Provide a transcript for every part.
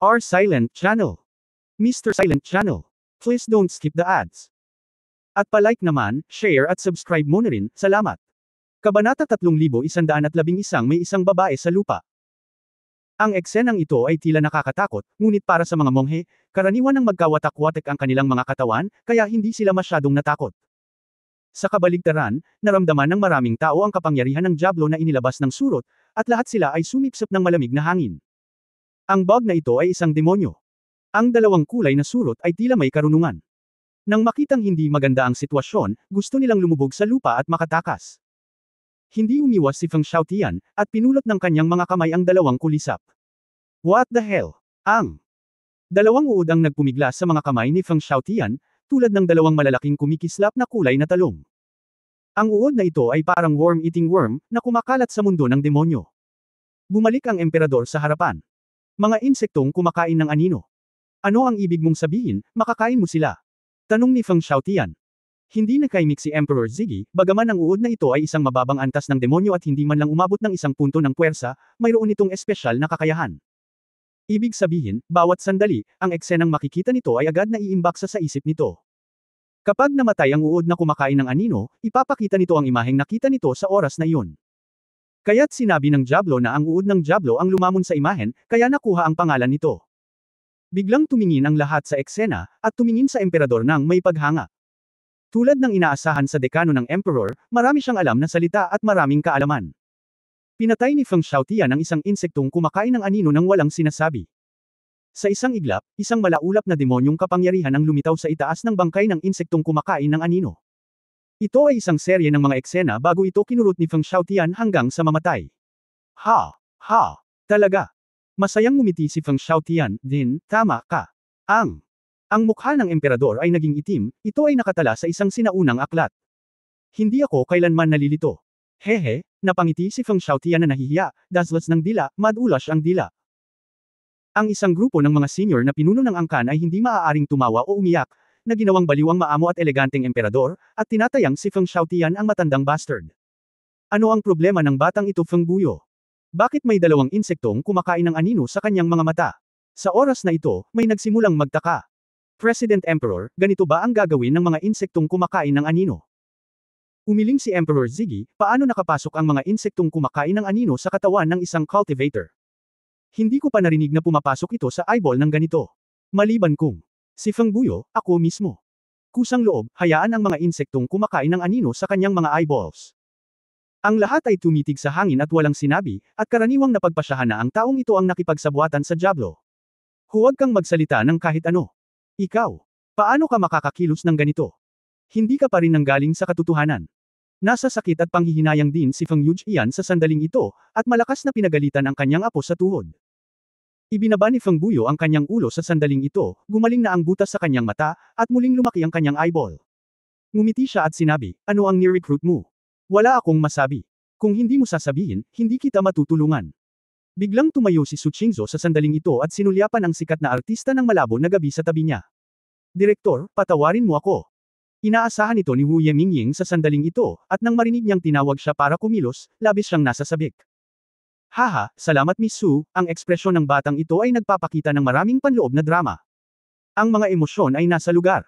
Our Silent Channel. Mr. Silent Channel. Please don't skip the ads. At palike naman, share at subscribe mo na rin, salamat. Kabanata 3111 may isang babae sa lupa. Ang eksenang ito ay tila nakakatakot, ngunit para sa mga monghe, karaniwan ng magkawatak-watak ang kanilang mga katawan, kaya hindi sila masyadong natakot. Sa kabaligtaran, naramdaman ng maraming tao ang kapangyarihan ng Diablo na inilabas ng surot, at lahat sila ay sumipsip ng malamig na hangin. Ang bug na ito ay isang demonyo. Ang dalawang kulay na surot ay tila may karunungan. Nang makitang hindi maganda ang sitwasyon, gusto nilang lumubog sa lupa at makatakas. Hindi umiwas si Feng Xiaotian, at pinulot ng kanyang mga kamay ang dalawang kulisap. What the hell? Ang dalawang uod ang nagpumiglas sa mga kamay ni Feng Xiaotian, tulad ng dalawang malalaking kumikislap na kulay na talong. Ang uod na ito ay parang worm-eating worm, na kumakalat sa mundo ng demonyo. Bumalik ang emperador sa harapan. Mga insektong kumakain ng anino. Ano ang ibig mong sabihin, makakain mo sila? Tanong ni Feng Xiaotian. Hindi nakaimik si Emperor Ziggy, bagaman ang uod na ito ay isang mababang antas ng demonyo at hindi man lang umabot ng isang punto ng puwersa, mayroon itong espesyal na kakayahan. Ibig sabihin, bawat sandali, ang eksenang makikita nito ay agad na iimbaksa sa isip nito. Kapag namatay ang uod na kumakain ng anino, ipapakita nito ang imaheng nakita nito sa oras na iyon. Kaya't sinabi ng Diablo na ang uod ng Diablo ang lumamon sa imahen, kaya nakuha ang pangalan nito. Biglang tumingin ang lahat sa eksena, at tumingin sa emperador nang may paghanga. Tulad ng inaasahan sa dekano ng emperor, marami siyang alam na salita at maraming kaalaman. Pinatay ni Feng Xiaotian ang isang insektong kumakain ng anino nang walang sinasabi. Sa isang iglap, isang malaulap na demonyong kapangyarihan ang lumitaw sa itaas ng bangkay ng insektong kumakain ng anino. Ito ay isang serye ng mga eksena bago ito kinurot ni Feng Xiaotian hanggang sa mamatay. Ha! Ha! Talaga! Masayang ngumiti si Feng Xiaotian, din, tama ka. Ang mukha ng emperador ay naging itim, ito ay nakatala sa isang sinaunang aklat. Hindi ako kailanman nalilito. Hehe, napangiti si Feng Xiaotian na nahihiya, daslas ng dila, madulas ang dila. Ang isang grupo ng mga senior na pinuno ng angkan ay hindi maaaring tumawa o umiyak, na ginawang baliwang maamo at eleganteng emperador, at tinatayang si Feng Xiaotian ang matandang bastard. Ano ang problema ng batang ito, Feng Buyo? Bakit may dalawang insektong kumakain ng anino sa kanyang mga mata? Sa oras na ito, may nagsimulang magtaka. President Emperor, ganito ba ang gagawin ng mga insektong kumakain ng anino? Umiling si Emperor Ziggy, paano nakapasok ang mga insektong kumakain ng anino sa katawan ng isang cultivator? Hindi ko pa narinig na pumapasok ito sa eyeball ng ganito. Maliban kung si Feng Buyo, ako mismo. Kusang loob, hayaan ang mga insektong kumakain ng anino sa kanyang mga eyeballs. Ang lahat ay tumitig sa hangin at walang sinabi, at karaniwang napagpasyahan na ang taong ito ang nakipagsabuatan sa Diablo. Huwag kang magsalita ng kahit ano. Ikaw, paano ka makakakilos ng ganito? Hindi ka pa rin nanggaling sa katotohanan. Nasa sakit at panghihinayang din si Feng Yujian sa sandaling ito, at malakas na pinagalitan ang kanyang apo sa tuhod. Ibinaba ni Feng Buyo ang kanyang ulo sa sandaling ito, gumaling na ang butas sa kanyang mata, at muling lumaki ang kanyang eyeball. Ngumiti siya at sinabi, ano ang ni-recruit mo? Wala akong masabi. Kung hindi mo sasabihin, hindi kita matutulungan. Biglang tumayo si Su Qingzhou sa sandaling ito at sinulyapan ang sikat na artista ng malabo na gabi sa tabi niya. Direktor, patawarin mo ako. Inaasahan ito ni Wu Yemingying sa sandaling ito, at nang marinig niyang tinawag siya para kumilos, labis siyang nasasabik. Haha, salamat Miss Su, ang ekspresyon ng batang ito ay nagpapakita ng maraming panloob na drama. Ang mga emosyon ay nasa lugar.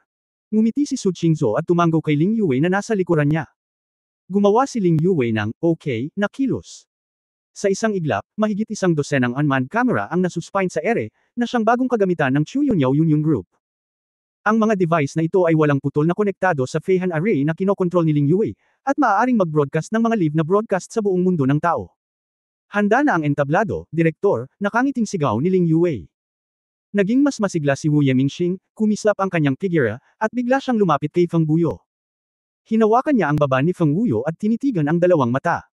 Ngumiti si Su Qingzhou at tumango kay Ling Yue na nasa likuran niya. Gumawa si Ling Yue ng, okay, na kilos. Sa isang iglap, mahigit isang dosenang unmanned camera ang nasuspine sa ere, na siyang bagong kagamitan ng Chu Yunyao Union Group. Ang mga device na ito ay walang putol na konektado sa Feihan Array na kinokontrol ni Ling Yue, at maaaring mag-broadcast ng mga live na broadcast sa buong mundo ng tao. Handa na ang entablado, direktor, nakangiting sigaw ni Ling Yue. Naging mas masigla si Wu Yemingxing, kumislap ang kanyang figura, at bigla siyang lumapit kay Feng Buyo. Hinawakan niya ang baba ni Feng Buyo at tinitigan ang dalawang mata.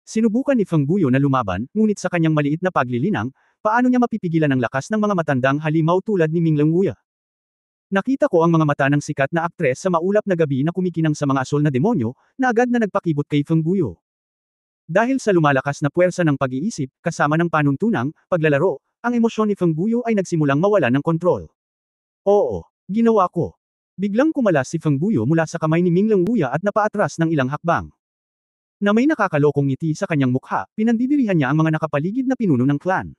Sinubukan ni Feng Buyo na lumaban, ngunit sa kanyang maliit na paglilinang, paano niya mapipigilan ang lakas ng mga matandang halimaw tulad ni Ming Lengwuya? Nakita ko ang mga mata ng sikat na aktres sa maulap na gabi na kumikinang sa mga asol na demonyo, na agad na nagpakibot kay Feng Buyo. Dahil sa lumalakas na puwersa ng pag-iisip, kasama ng panuntunang, paglalaro, ang emosyon ni Feng Buyo ay nagsimulang mawala ng kontrol. Oo, ginawa ko. Biglang kumalas si Feng Buyo mula sa kamay ni Ming Lengwuya at napaatras ng ilang hakbang. Na may nakakalokong ngiti sa kanyang mukha, pinandidirihan niya ang mga nakapaligid na pinuno ng clan.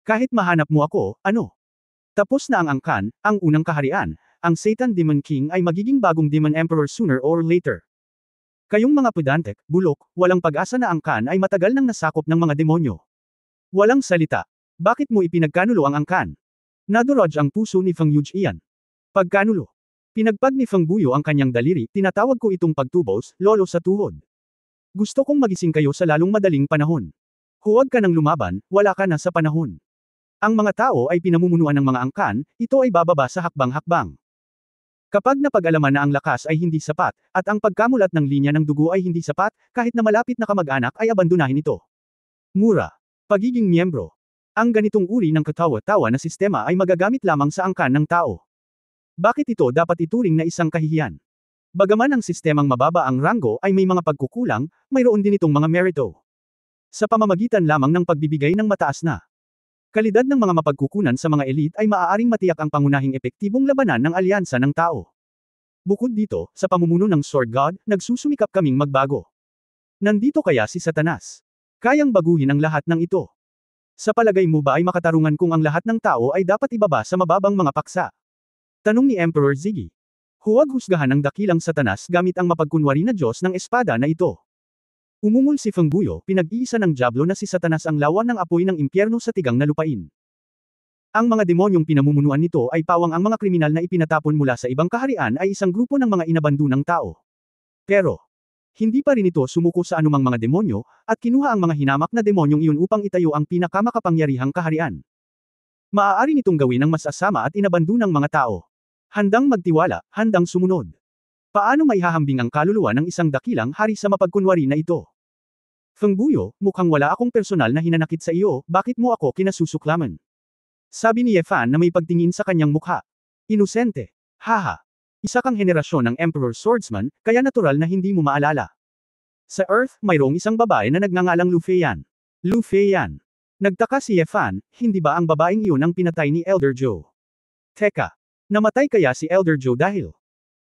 Kahit mahanap mo ako, ano? Tapos na ang angkan, ang unang kaharian, ang Satan Demon King ay magiging bagong Demon Emperor sooner or later. Kayong mga pedantic, bulok, walang pag-asa na angkan ay matagal nang nasakop ng mga demonyo. Walang salita. Bakit mo ipinagkanulo ang angkan? Naduraj ang puso ni Feng Yujian. Pagkanulo. Pinagpag ni Feng Buyo ang kanyang daliri, tinatawag ko itong pagtubos, lolo sa tuhod. Gusto kong magising kayo sa lalong madaling panahon. Huwag ka nang lumaban, wala ka na sa panahon. Ang mga tao ay pinamumunuan ng mga angkan, ito ay bababa sa hakbang-hakbang. Kapag napag-alaman na ang lakas ay hindi sapat, at ang pagkamulat ng linya ng dugo ay hindi sapat, kahit na malapit na kamag-anak ay abandonahin ito. Mura. Pagiging miyembro. Ang ganitong uri ng katawa-tawa na sistema ay magagamit lamang sa angkan ng tao. Bakit ito dapat ituring na isang kahihiyan? Bagaman ang sistemang mababa ang ranggo ay may mga pagkukulang, mayroon din itong mga merito. Sa pamamagitan lamang ng pagbibigay ng mataas na kalidad ng mga mapagkukunan sa mga elite ay maaaring matiyak ang pangunahing epektibong labanan ng alyansa ng tao. Bukod dito, sa pamumuno ng Sword God, nagsusumikap kaming magbago. Nandito kaya si Satanas. Kayang baguhin ang lahat ng ito. Sa palagay mo ba ay makatarungan kung ang lahat ng tao ay dapat ibaba sa mababang mga paksa? Tanong ni Emperor Ziggy. Huwag husgahan ang dakilang Satanas gamit ang mapagkunwari na Diyos ng espada na ito. Umungol si Feng Buyo, pinag-iisa ng Diablo na si Satanas ang lawan ng apoy ng impyerno sa tigang na lupain. Ang mga demonyong pinamumunuan nito ay pawang ang mga kriminal na ipinatapon mula sa ibang kaharian ay isang grupo ng mga inabandunang tao. Pero, hindi pa rin ito sumuko sa anumang mga demonyo, at kinuha ang mga hinamak na demonyong iyon upang itayo ang pinakamakapangyarihang kaharian. Maaari nitong gawin ang mas asama at inabandunang mga tao. Handang magtiwala, handang sumunod. Paano maihahambing ang kaluluwa ng isang dakilang hari sa mapagkunwari na ito? Feng Buyo, mukhang wala akong personal na hinanakit sa iyo, bakit mo ako kinasusuklaman? Sabi ni Ye Fan na may pagtingin sa kanyang mukha. Inosente. Haha. Isa kang henerasyon ng Emperor Swordsman, kaya natural na hindi mo maalala. Sa Earth, mayroong isang babae na nagngangalang Lu Feiyan. Lu Feiyan. Nagtaka si Ye Fan, hindi ba ang babaeng iyon ang pinatay ni Elder Joe? Teka. Namatay kaya si Elder Joe dahil?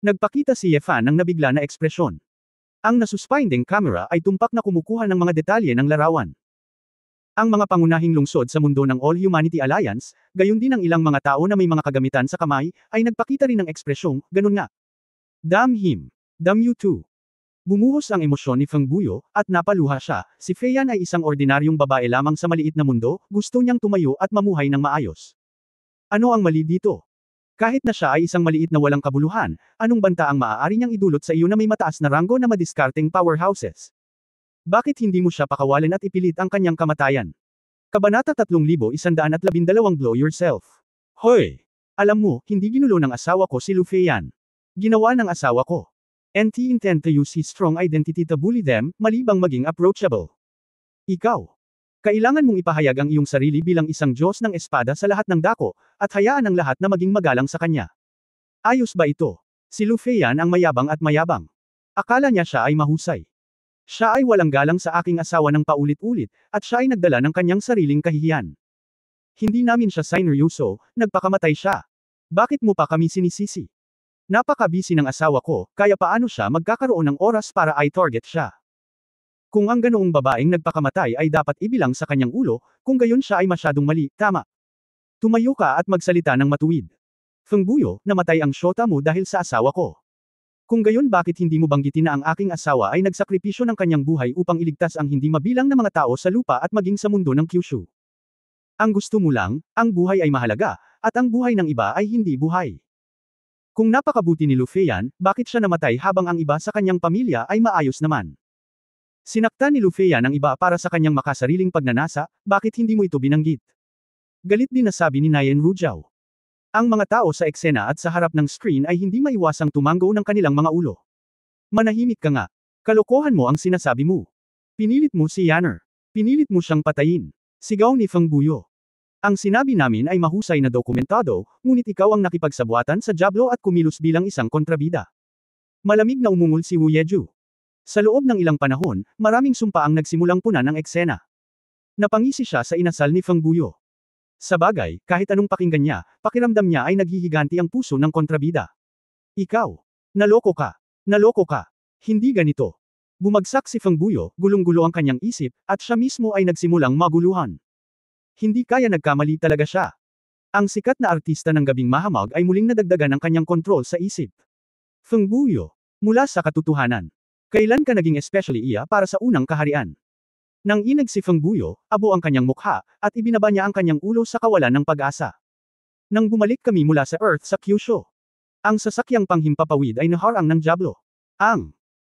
Nagpakita si Ye Fan ng nabigla na ekspresyon. Ang nasuspinding camera ay tumpak na kumukuha ng mga detalye ng larawan. Ang mga pangunahing lungsod sa mundo ng All Humanity Alliance, gayon din ang ilang mga tao na may mga kagamitan sa kamay, ay nagpakita rin ng ekspresyong, ganun nga. Damn him. Damn you too. Bumuhos ang emosyon ni Feng Buyo, at napaluha siya, si Feiyan ay isang ordinaryong babae lamang sa maliit na mundo, gusto niyang tumayo at mamuhay ng maayos. Ano ang mali dito? Kahit na siya ay isang maliit na walang kabuluhan, anong banta ang maaari niyang idulot sa iyo na may mataas na ranggo na madiskarteng powerhouses? Bakit hindi mo siya pakawalan at ipilit ang kanyang kamatayan? Kabanata 3112 Blow Yourself. Hoy! Alam mo, hindi ginulo ng asawa ko si Lu Feiyan. Ginawa ng asawa ko. NT intend to use his strong identity to bully them, malibang maging approachable. Ikaw. Kailangan mong ipahayag ang iyong sarili bilang isang Diyos ng espada sa lahat ng dako, at hayaan ang lahat na maging magalang sa kanya. Ayos ba ito? Si Lu Feiyan ang mayabang at mayabang. Akala niya siya ay mahusay. Siya ay walang galang sa aking asawa ng paulit-ulit, at siya ay nagdala ng kanyang sariling kahihiyan. Hindi namin siya sineryoso, nagpakamatay siya. Bakit mo pa kami sinisisi? Napaka-busy ng asawa ko, kaya paano siya magkakaroon ng oras para i-target siya? Kung ang ganoong babaeng nagpakamatay ay dapat ibilang sa kanyang ulo, kung gayon siya ay masyadong mali, tama. Tumayo ka at magsalita ng matuwid. Feng Buyo, namatay ang syota mo dahil sa asawa ko. Kung gayon bakit hindi mo banggitin na ang aking asawa ay nagsakripisyo ng kanyang buhay upang iligtas ang hindi mabilang na mga tao sa lupa at maging sa mundo ng Kyushu? Ang gusto mo lang, ang buhay ay mahalaga, at ang buhay ng iba ay hindi buhay. Kung napakabuti ni Lu Feiyan, bakit siya namatay habang ang iba sa kanyang pamilya ay maayos naman? Sinaktan ni Lu Feiyan ang iba para sa kanyang makasariling pagnanasa, bakit hindi mo ito binanggit? Galit din na sabi ni Nayen Rujiao. Ang mga tao sa eksena at sa harap ng screen ay hindi maiwasang tumango ng kanilang mga ulo. Manahimik ka nga. Kalokohan mo ang sinasabi mo. Pinilit mo si Yanner. Pinilit mo siyang patayin. Sigaw ni Feng Buyo. Ang sinabi namin ay mahusay na dokumentado, ngunit ikaw ang nakipagsabuatan sa Diablo at kumilos bilang isang kontrabida. Malamig na umungol si Wu Yeju. Sa loob ng ilang panahon, maraming sumpa ang nagsimulang punan ng eksena. Napangisi siya sa inasal ni Feng Buyo. Sa bagay, kahit anong pakinggan niya, pakiramdam niya ay naghihiganti ang puso ng kontrabida. Ikaw. Naloko ka. Naloko ka. Hindi ganito. Bumagsak si Feng Buyo, gulong-gulo ang kanyang isip, at siya mismo ay nagsimulang maguluhan. Hindi kaya nagkamali talaga siya. Ang sikat na artista ng gabing mahamog ay muling nadagdagan ng kanyang kontrol sa isip. Feng Buyo. Mula sa katotohanan. Kailan ka naging especially iya para sa unang kaharian? Nang inag si Feng Buyo, abo ang kanyang mukha, at ibinaba niya ang kanyang ulo sa kawalan ng pag-asa. Nang bumalik kami mula sa Earth sa Kyushu. Ang sasakyang panghimpapawid ay naharang ng Diablo.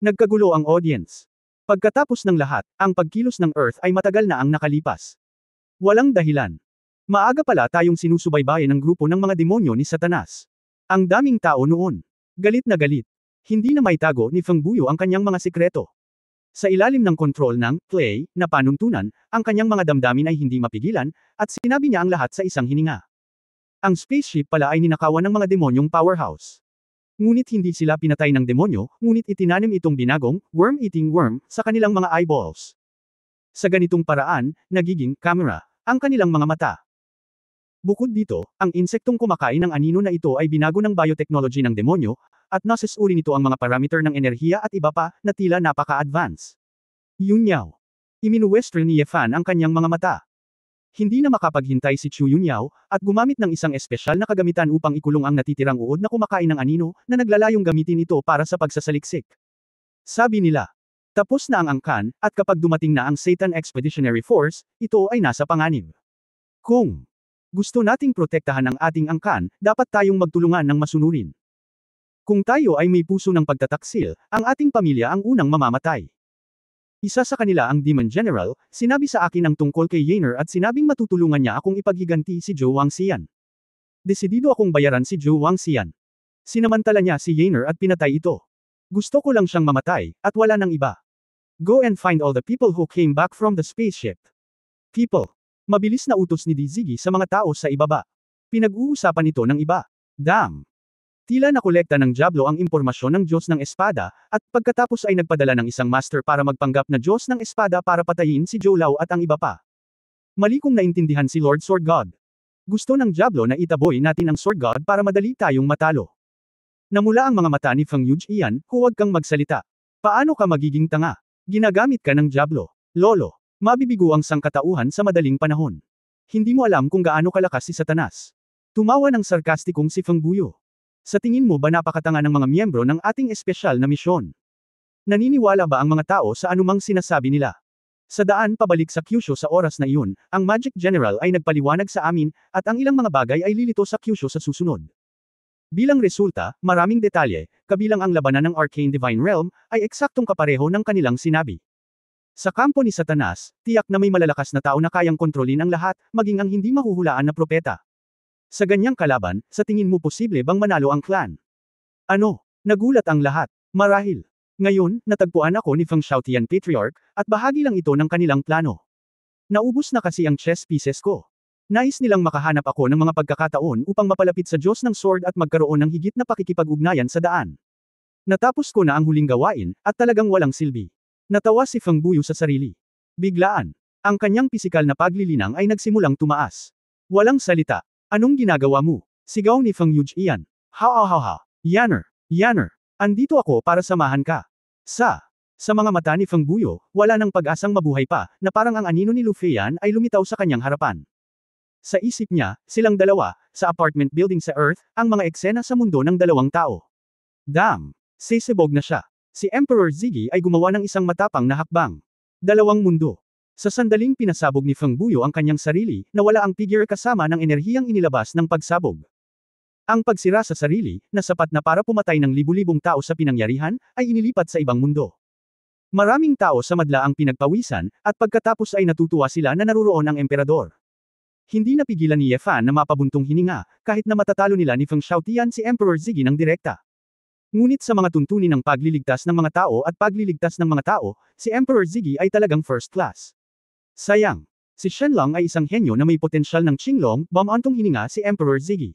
Nagkagulo ang audience. Pagkatapos ng lahat, ang pagkilos ng Earth ay matagal na ang nakalipas. Walang dahilan. Maaga pala tayong sinusubaybayan ng grupo ng mga demonyo ni Satanas. Ang daming tao noon. Galit na galit. Hindi na maitago ni Feng Buyo ang kanyang mga sikreto. Sa ilalim ng kontrol ng play na panuntunan, ang kanyang mga damdamin ay hindi mapigilan, at sinabi niya ang lahat sa isang hininga. Ang spaceship pala ay ninakawan ng mga demonyong powerhouse. Ngunit hindi sila pinatay ng demonyo, ngunit itinanim itong binagong, worm-eating worm, sa kanilang mga eyeballs. Sa ganitong paraan, nagiging camera ang kanilang mga mata. Bukod dito, ang insektong kumakain ng anino na ito ay binago ng biotechnology ng demonyo, at nasusuri nito ang mga parameter ng enerhiya at iba pa, na tila napaka-advance. Yunyaw. Iminuwestro ni Yefan ang kanyang mga mata. Hindi na makapaghintay si Chu Yunyao, at gumamit ng isang espesyal na kagamitan upang ikulong ang natitirang uod na kumakain ng anino, na naglalayong gamitin ito para sa pagsasaliksik. Sabi nila, tapos na ang angkan, at kapag dumating na ang Satan Expeditionary Force, ito ay nasa panganib. Kung gusto nating protektahan ang ating angkan, dapat tayong magtulungan ng masunurin. Kung tayo ay may puso ng pagtataksil, ang ating pamilya ang unang mamamatay. Isa sa kanila ang Demon General, sinabi sa akin ang tungkol kay Yainer at sinabing matutulungan niya akong ipaghiganti si Zhou Wangxian. Desidido akong bayaran si Zhou Wangxian. Sinamantala niya si Yainer at pinatay ito. Gusto ko lang siyang mamatay, at wala nang iba. Go and find all the people who came back from the spaceship. People. Mabilis na utos ni Dizigi sa mga tao sa ibaba. Pinag-uusapan ito ng iba. Damn. Tila nakolekta ng Diablo ang impormasyon ng Diyos ng Espada, at pagkatapos ay nagpadala ng isang master para magpanggap na Diyos ng Espada para patayin si Zhou Lao at ang iba pa. Mali kong naintindihan si Lord Sword God. Gusto ng Diablo na itaboy natin ang Sword God para madali tayong matalo. Namula ang mga mata ni Feng Yujian, huwag kang magsalita. Paano ka magiging tanga? Ginagamit ka ng Diablo. Lolo. Mabibigo ang sangkatauhan sa madaling panahon. Hindi mo alam kung gaano kalakas si Satanas. Tumawa ng sarkastikong si Feng Buyo. Sa tingin mo ba napakatanga ng mga miyembro ng ating espesyal na misyon? Naniniwala ba ang mga tao sa anumang sinasabi nila? Sa daan pabalik sa Kyushu sa oras na iyon, ang Magic General ay nagpaliwanag sa amin, at ang ilang mga bagay ay lilito sa Kyushu sa susunod. Bilang resulta, maraming detalye, kabilang ang labanan ng Arcane Divine Realm, ay eksaktong kapareho ng kanilang sinabi. Sa kampo ni Satanas, tiyak na may malalakas na tao na kayang kontrolin ang lahat, maging ang hindi mahuhulaan na propeta. Sa ganyang kalaban, sa tingin mo posible bang manalo ang clan? Ano? Nagulat ang lahat. Marahil. Ngayon, natagpuan ako ni Feng Xiaotian Patriarch, at bahagi lang ito ng kanilang plano. Naubos na kasi ang chess pieces ko. Nais nilang makahanap ako ng mga pagkakataon upang mapalapit sa Diyos ng Sword at magkaroon ng higit na pakikipag-ugnayan sa daan. Natapos ko na ang huling gawain, at talagang walang silbi. Natawa si Feng Buyo sa sarili. Biglaan. Ang kanyang pisikal na paglilinang ay nagsimulang tumaas. Walang salita. Anong ginagawa mo? Sigaw ni Feng Yujian. Ha. Yainer. Andito ako para samahan ka. Sa mga mata ni Feng Buyo, wala nang pag-asang mabuhay pa, na parang ang anino ni Lu Feiyan ay lumitaw sa kanyang harapan. Sa isip niya, silang dalawa, sa apartment building sa Earth, ang mga eksena sa mundo ng dalawang tao. Damn! Sisibog na siya. Si Emperor Ziggy ay gumawa ng isang matapang na hakbang. Dalawang mundo. Sa sandaling pinasabog ni Feng Buyo ang kanyang sarili, nawala ang figure kasama ng enerhiyang inilabas ng pagsabog. Ang pagsira sa sarili, na sapat na para pumatay ng libu-libong tao sa pinangyarihan, ay inilipat sa ibang mundo. Maraming tao sa madla ang pinagpawisan, at pagkatapos ay natutuwa sila na naruroon ang emperador. Hindi napigilan ni Yefan na mapabuntong hininga, kahit na matatalo nila ni Feng Xiaotian si Emperor Ziggy ng direkta. Ngunit sa mga tuntunin ng pagliligtas ng mga tao at pagliligtas ng mga tao, si Emperor Ziggy ay talagang first class. Sayang. Si Shenlong ay isang henyo na may potensyal ng Qinglong, bumantong hininga si Emperor Ziggy.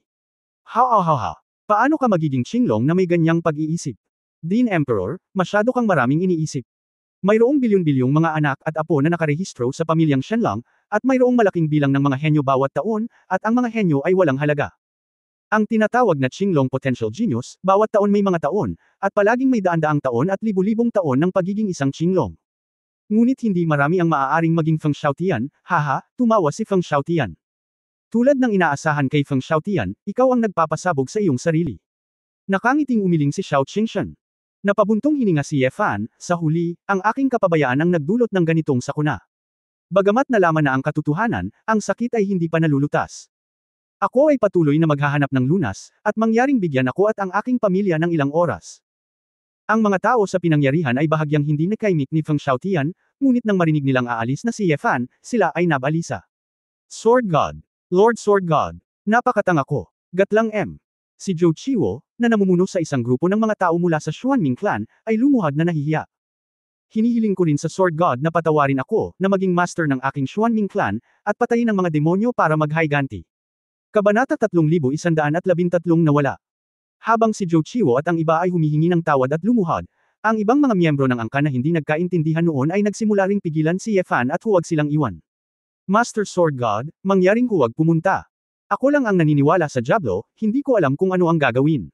Ha. Paano ka magiging Qinglong na may ganyang pag-iisip? Dean Emperor, masyado kang maraming iniisip. Mayroong bilyon-bilyong mga anak at apo na nakarehistro sa pamilyang Shenlong, at mayroong malaking bilang ng mga henyo bawat taon, at ang mga henyo ay walang halaga. Ang tinatawag na Qinglong Potential Genius, bawat taon may mga taon, at palaging may daan-daang taon at libu-libong taon ng pagiging isang Qinglong. Ngunit hindi marami ang maaaring maging Feng Xiaotian, haha, tumawa si Feng Xiaotian. Tulad ng inaasahan kay Feng Xiaotian, ikaw ang nagpapasabog sa iyong sarili. Nakangiting umiling si Xiao Qingshan. Napabuntong hininga si Ye Fan, sa huli, ang aking kapabayaan ang nagdulot ng ganitong sakuna. Bagamat nalaman na ang katotohanan, ang sakit ay hindi pa nalulutas. Ako ay patuloy na maghahanap ng lunas, at mangyaring bigyan ako at ang aking pamilya ng ilang oras. Ang mga tao sa pinangyarihan ay bahagyang hindi nakaimik ni Feng Xiaotian, ngunit nang marinig nilang aalis na si Ye Fan, sila ay nabalisa. Sword God. Lord Sword God. Napakatanga ko. Gatlang M. Si Zhou Qiwo, na namumuno sa isang grupo ng mga tao mula sa Xuanming clan, ay lumuhad na nahihiya. Hinihiling ko rin sa Sword God na patawarin ako, na maging master ng aking Xuanming clan, at patayin ang mga demonyo para maghiganti. Kabanata 3113 nawala. Habang si Zhou Qiwo at ang iba ay humihingi ng tawad at lumuhad, ang ibang mga miyembro ng angkan na hindi nagkaintindihan noon ay nagsimula ring pigilan si Ye Fan at huwag silang iwan. Master Sword God, mangyaring huwag pumunta. Ako lang ang naniniwala sa Diablo, hindi ko alam kung ano ang gagawin.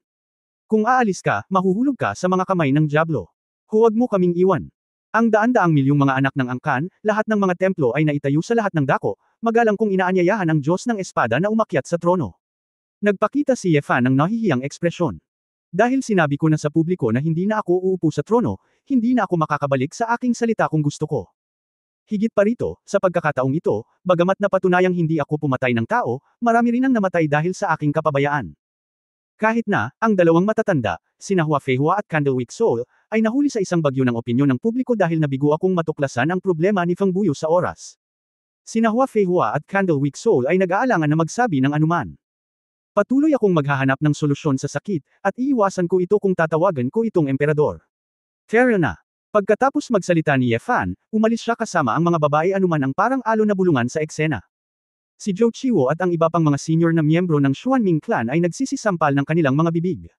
Kung aalis ka, mahuhulog ka sa mga kamay ng Diablo. Huwag mo kaming iwan. Ang daan-daang milyong mga anak ng angkan, lahat ng mga templo ay naitayo sa lahat ng dako, magalang kung inaanyayahan ang Diyos ng Espada na umakyat sa trono. Nagpakita si Ye Fan ng nahihiyang ekspresyon. Dahil sinabi ko na sa publiko na hindi na ako uupo sa trono, hindi na ako makakabalik sa aking salita kung gusto ko. Higit pa rito, sa pagkakataong ito, bagamat napatunayang hindi ako pumatay ng tao, marami rin ang namatay dahil sa aking kapabayaan. Kahit na, ang dalawang matatanda, sina Hua Feihua at Candlewick Soul, ay nahuli sa isang bagyo ng opinyon ng publiko dahil nabigo akong matuklasan ang problema ni Feng Buyo sa oras. Sina Hua Feihua at Candlewick Soul ay nag-aalangan na magsabi ng anuman. Patuloy akong maghahanap ng solusyon sa sakit, at iiwasan ko ito kung tatawagan ko itong emperador. Fair na. Pagkatapos magsalita ni Ye Fan, umalis siya kasama ang mga babae anuman ang parang alo na bulungan sa eksena. Si Zhou Qiwo at ang iba pang mga senior na miyembro ng Xuanming clan ay nagsisisampal ng kanilang mga bibig.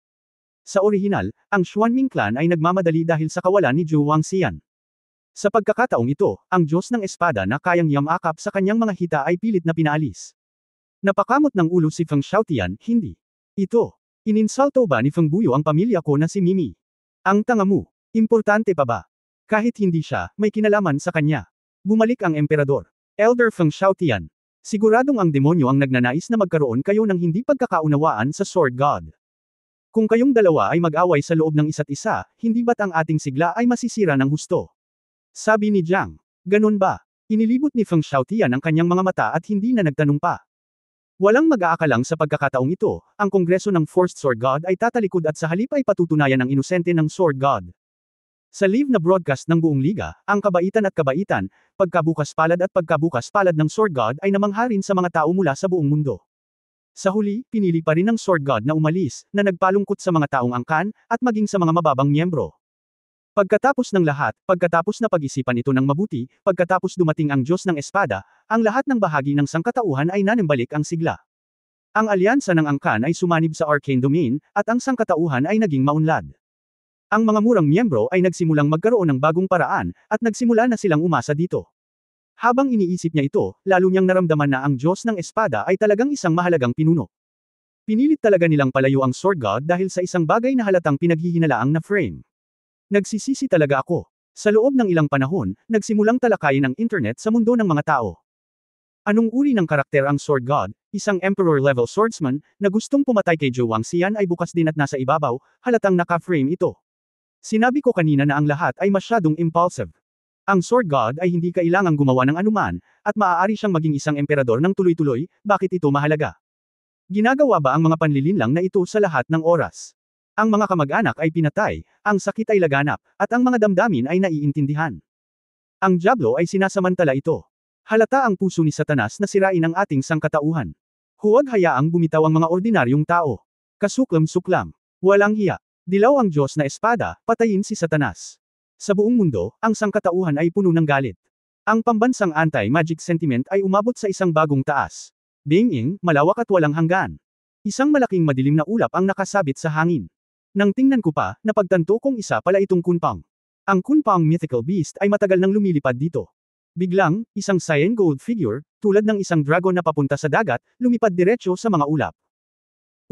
Sa orihinal, ang Xuanming clan ay nagmamadali dahil sa kawalan ni Zhou Wangxian. Sa pagkakataong ito, ang Diyos ng Espada na kayang yamakap sa kanyang mga hita ay pilit na pinaalis. Napakamot ng ulo si Feng Xiaotian, hindi. Ito. Ininsulto ba ni Feng Buyo ang pamilya ko na si Mimi? Ang tanga mo. Importante pa ba? Kahit hindi siya, may kinalaman sa kanya. Bumalik ang emperador. Elder Feng Xiaotian. Siguradong ang demonyo ang nagnanais na magkaroon kayo ng hindi pagkakaunawaan sa Sword God. Kung kayong dalawa ay mag-away sa loob ng isa't isa, hindi ba't ang ating sigla ay masisira ng husto? Sabi ni Jiang. Ganun ba? Inilibot ni Feng Xiaotian ang kanyang mga mata at hindi na nagtanong pa. Walang mag-aakalang sa pagkakataong ito, ang Kongreso ng Forced Sword God ay tatalikod at sa halip ay patutunayan ang inosente ng Sword God. Sa live na broadcast ng buong liga, ang kabaitan at kabaitan, pagkabukas palad at pagkabukas palad ng Sword God ay namangharin sa mga tao mula sa buong mundo. Sa huli, pinili pa rin ng Sword God na umalis, na nagpalungkot sa mga taong angkan, at maging sa mga mababang miyembro. Pagkatapos ng lahat, pagkatapos na pag-isipan ito ng mabuti, pagkatapos dumating ang Diyos ng Espada, ang lahat ng bahagi ng sangkatauhan ay nanambalik ang sigla. Ang alyansa ng angkan ay sumanib sa Arcane Domain, at ang sangkatauhan ay naging maunlad. Ang mga murang miyembro ay nagsimulang magkaroon ng bagong paraan, at nagsimula na silang umasa dito. Habang iniisip niya ito, lalo niyang naramdaman na ang Diyos ng Espada ay talagang isang mahalagang pinuno. Pinilit talaga nilang palayo ang Sword God dahil sa isang bagay na halatang pinaghihinalaang na frame. Nagsisisi talaga ako. Sa loob ng ilang panahon, nagsimulang talakayin ang internet sa mundo ng mga tao. Anong uri ng karakter ang Sword God, isang Emperor-level swordsman, na gustong pumatay kay Zhou Wangxian ay bukas din at nasa ibabaw, halatang naka-frame ito. Sinabi ko kanina na ang lahat ay masyadong impulsive. Ang Sword God ay hindi kailangang gumawa ng anuman, at maaari siyang maging isang emperador ng tuloy-tuloy, bakit ito mahalaga? Ginagawa ba ang mga panlilinlang na ito sa lahat ng oras? Ang mga kamag-anak ay pinatay, ang sakit ay laganap, at ang mga damdamin ay naiintindihan. Ang Diablo ay sinasamantala ito. Halata ang puso ni Satanas na sirain ang ating sangkatauhan. Huwag hayaang bumitaw ang mga ordinaryong tao. Kasuklam-suklam. Walang hiya. Dilaw ang Diyos na Espada, patayin si Satanas. Sa buong mundo, ang sangkatauhan ay puno ng galit. Ang pambansang anti-magic sentiment ay umabot sa isang bagong taas. Being, malawak at walang hanggan. Isang malaking madilim na ulap ang nakasabit sa hangin. Nang tingnan ko pa, napagtanto kong isa pala itong Kunpang. Ang Kunpang mythical beast ay matagal nang lumilipad dito. Biglang, isang cyan gold figure, tulad ng isang dragon na papunta sa dagat, lumipad diretsyo sa mga ulap.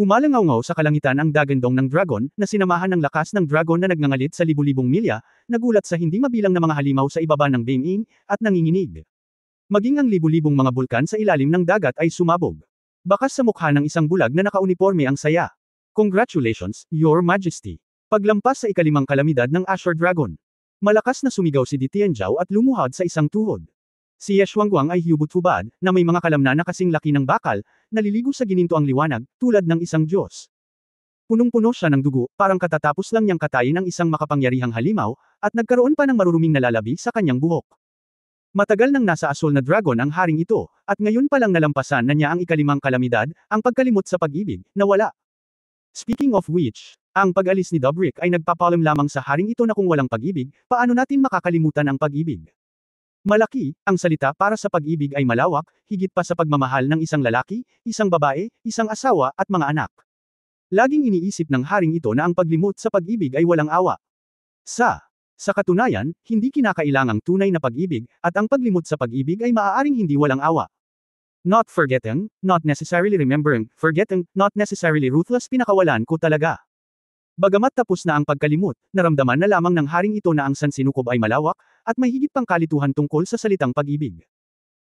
Umalangaw sa kalangitan ang dagandong ng dragon, na sinamahan ng lakas ng dragon na nagngangalit sa libu-libong milya, nagulat sa hindi mabilang na mga halimaw sa ibaba ng Bing-ing, at nanginginig. Maging ang libu-libong mga bulkan sa ilalim ng dagat ay sumabog. Bakas sa mukha ng isang bulag na nakauniforme ang saya. Congratulations, Your Majesty. Paglampas sa ikalimang kalamidad ng Azure Dragon. Malakas na sumigaw si Di Tianzhao at lumuhod sa isang tuhod. Si Ye Xuanguang ay hubot-hubad, na may mga kalamnan na kasing laki ng bakal, naliligo sa gininto ang liwanag, tulad ng isang Diyos. Punong-puno siya ng dugo, parang katatapos lang niyang katayin ang isang makapangyarihang halimaw, at nagkaroon pa ng maruruming nalalabi sa kanyang buhok. Matagal nang nasa asol na dragon ang haring ito, at ngayon pa lang nalampasan na niya ang ikalimang kalamidad, ang pagkalimot sa pag-ibig, na wala. Speaking of which, ang pag-alis ni Dobrik ay nagpapalam lamang sa haring ito na kung walang pag-ibig, paano natin makakalimutan ang pag-ibig? Malaki, ang salita para sa pag-ibig ay malawak, higit pa sa pagmamahal ng isang lalaki, isang babae, isang asawa, at mga anak. Laging iniisip ng haring ito na ang paglimot sa pag-ibig ay walang awa. Sa katunayan, hindi kinakailangang tunay na pag-ibig, at ang paglimot sa pag-ibig ay maaaring hindi walang awa. Not forgetting, not necessarily remembering, forgetting, not necessarily ruthless, pinakawalan ko talaga. Bagamat tapos na ang pagkalimot, naramdaman na lamang ng haring ito na ang sansinukob ay malawak, at may higit pang kalituhan tungkol sa salitang pag-ibig.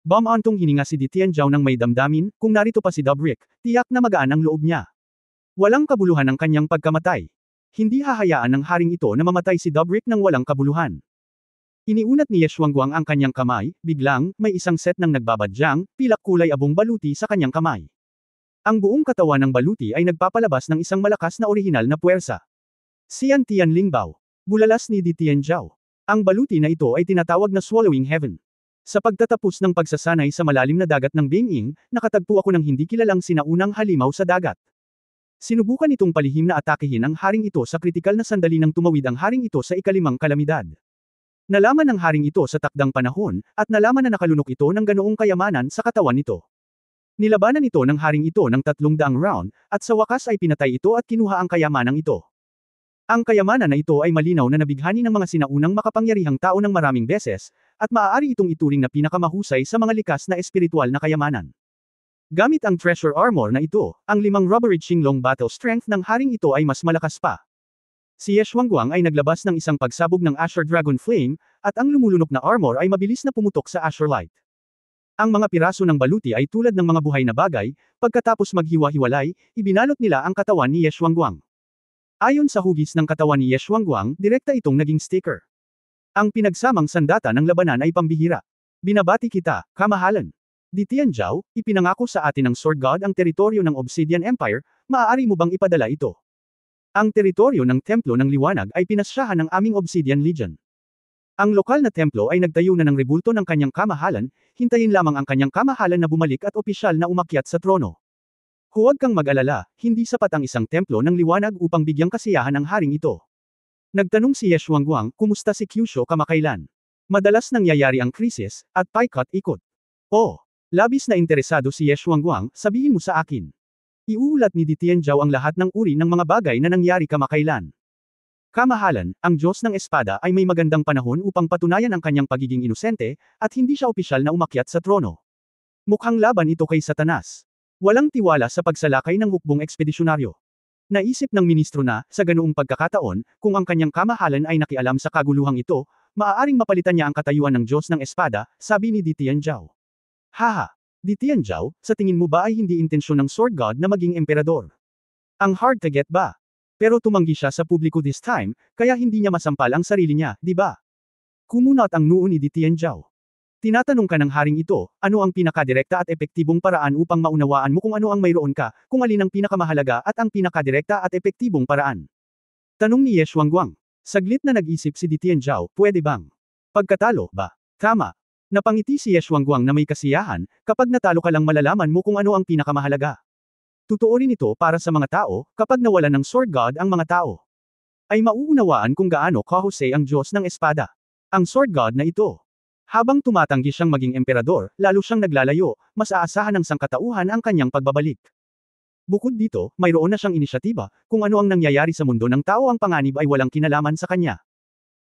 Bumantong hininga si Di Tianzhao ng may damdamin, kung narito pa si Dobrik, tiyak na magaan ang loob niya. Walang kabuluhan ang kanyang pagkamatay. Hindi hahayaan ng haring ito na mamatay si Dobrik ng walang kabuluhan. Iniunat ni Ye Xuanguang ang kanyang kamay, biglang, may isang set ng nagbabadyang, pilak kulay abong baluti sa kanyang kamay. Ang buong katawan ng baluti ay nagpapalabas ng isang malakas na orihinal na puwersa. Xian Tian Lingbao. Bulalas ni Di Tianzhao. Ang baluti na ito ay tinatawag na Swallowing Heaven. Sa pagtatapos ng pagsasanay sa malalim na dagat ng Bing-ing, nakatagpo ako ng hindi kilalang sinaunang halimaw sa dagat. Sinubukan itong palihim na atakehin ang haring ito sa kritikal na sandali nang tumawid ang haring ito sa ikalimang kalamidad. Nalaman ng haring ito sa takdang panahon, at nalaman na nakalunok ito ng ganoong kayamanan sa katawan nito. Nilabanan ito ng haring ito ng 300 round, at sa wakas ay pinatay ito at kinuha ang kayamanang ito. Ang kayamanan na ito ay malinaw na nabighani ng mga sinaunang makapangyarihang tao ng maraming beses, at maaari itong ituring na pinakamahusay sa mga likas na espiritual na kayamanan. Gamit ang treasure armor na ito, ang 5 rubbery Qinglong battle strength ng haring ito ay mas malakas pa. Si Ye Xuanguang ay naglabas ng isang pagsabog ng Azure Dragon Flame, at ang lumulunok na armor ay mabilis na pumutok sa Azure Light. Ang mga piraso ng baluti ay tulad ng mga buhay na bagay, pagkatapos maghiwa-hiwalay, ibinalot nila ang katawan ni Ye Xuanguang. Ayon sa hugis ng katawan ni Ye Xuanguang, direkta itong naging sticker. Ang pinagsamang sandata ng labanan ay pambihira. Binabati kita, kamahalan. Di Tianzhao, ipinangako sa atin ng Sword God ang teritoryo ng Obsidian Empire, maaari mo bang ipadala ito? Ang teritoryo ng Templo ng Liwanag ay pinasyahan ng aming Obsidian Legion. Ang lokal na templo ay nagtayo na ng rebulto ng kanyang kamahalan, hintayin lamang ang kanyang kamahalan na bumalik at opisyal na umakyat sa trono. Huwag kang mag-alala, hindi sapat ang isang templo ng liwanag upang bigyang kasiyahan ang haring ito. Nagtanong si Ye Xuanguang, kumusta si Kyushu kamakailan? Madalas nangyayari ang krisis, at paikot-ikot. Oh, labis na interesado si Ye Xuanguang, sabihin mo sa akin. Iuulat ni Di Tianzhao ang lahat ng uri ng mga bagay na nangyari kamakailan. Kamahalan, ang Diyos ng Espada ay may magandang panahon upang patunayan ang kanyang pagiging inosente, at hindi siya opisyal na umakyat sa trono. Mukhang laban ito kay Satanas. Walang tiwala sa pagsalakay ng hukbong ekspedisyonaryo. Naisip ng ministro na, sa ganoong pagkakataon, kung ang kanyang kamahalan ay nakialam sa kaguluhang ito, maaaring mapalitan niya ang katayuan ng Diyos ng Espada, sabi ni Di Tianzhao. Haha! Di Tianzhao, sa tingin mo ba ay hindi intensyon ng Sword God na maging emperador? Ang hard to get ba? Pero tumanggi siya sa publiko this time, kaya hindi niya masampal ang sarili niya, di ba? Kumunot ang noo ni Di Tianzhao. Tinatanong ka ng haring ito, ano ang pinakadirekta at epektibong paraan upang maunawaan mo kung ano ang mayroon ka, kung alin ang pinakamahalaga at ang pinakadirekta at epektibong paraan? Tanong ni Ye Xuanguang. Saglit na nag-isip si Di Tianzhao, pwede bang? Pagkatalo, ba? Tama. Napangiti si Ye Xuanguang na may kasiyahan, kapag natalo ka lang malalaman mo kung ano ang pinakamahalaga. Totoo rin ito para sa mga tao, kapag nawalan ng Sword God ang mga tao. Ay mauunawaan kung gaano kahusay ang Diyos ng Espada. Ang Sword God na ito. Habang tumatanggi siyang maging emperador, lalo siyang naglalayo, mas aasahan ng sangkatauhan ang kanyang pagbabalik. Bukod dito, mayroon na siyang inisyatiba, kung ano ang nangyayari sa mundo ng tao ang panganib ay walang kinalaman sa kanya.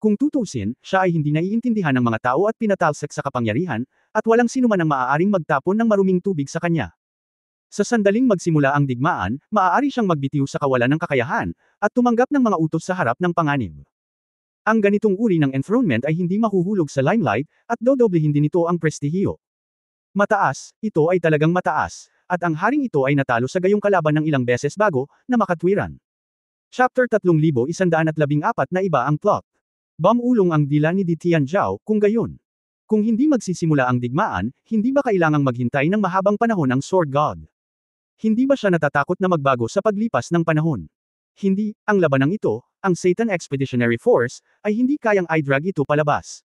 Kung tutuusin, siya ay hindi naiintindihan ng mga tao at pinatalsik sa kapangyarihan, at walang sinuman ang maaaring magtapon ng maruming tubig sa kanya. Sa sandaling magsimula ang digmaan, maaari siyang magbitiw sa kawalan ng kakayahan, at tumanggap ng mga utos sa harap ng panganib. Ang ganitong uri ng enthronement ay hindi mahuhulog sa limelight, at dodoblehin din ito ang prestihiyo. Mataas, ito ay talagang mataas, at ang haring ito ay natalo sa gayong kalaban ng ilang beses bago na makatwiran. Chapter 3114 na iba ang plot. Bamulong ang dila ni Di Tianzhao, kung gayon. Kung hindi magsisimula ang digmaan, hindi ba kailangang maghintay ng mahabang panahon ang Sword God? Hindi ba siya natatakot na magbago sa paglipas ng panahon? Hindi, ang labanang ito, ang Satan Expeditionary Force, ay hindi kayang i-drag ito palabas.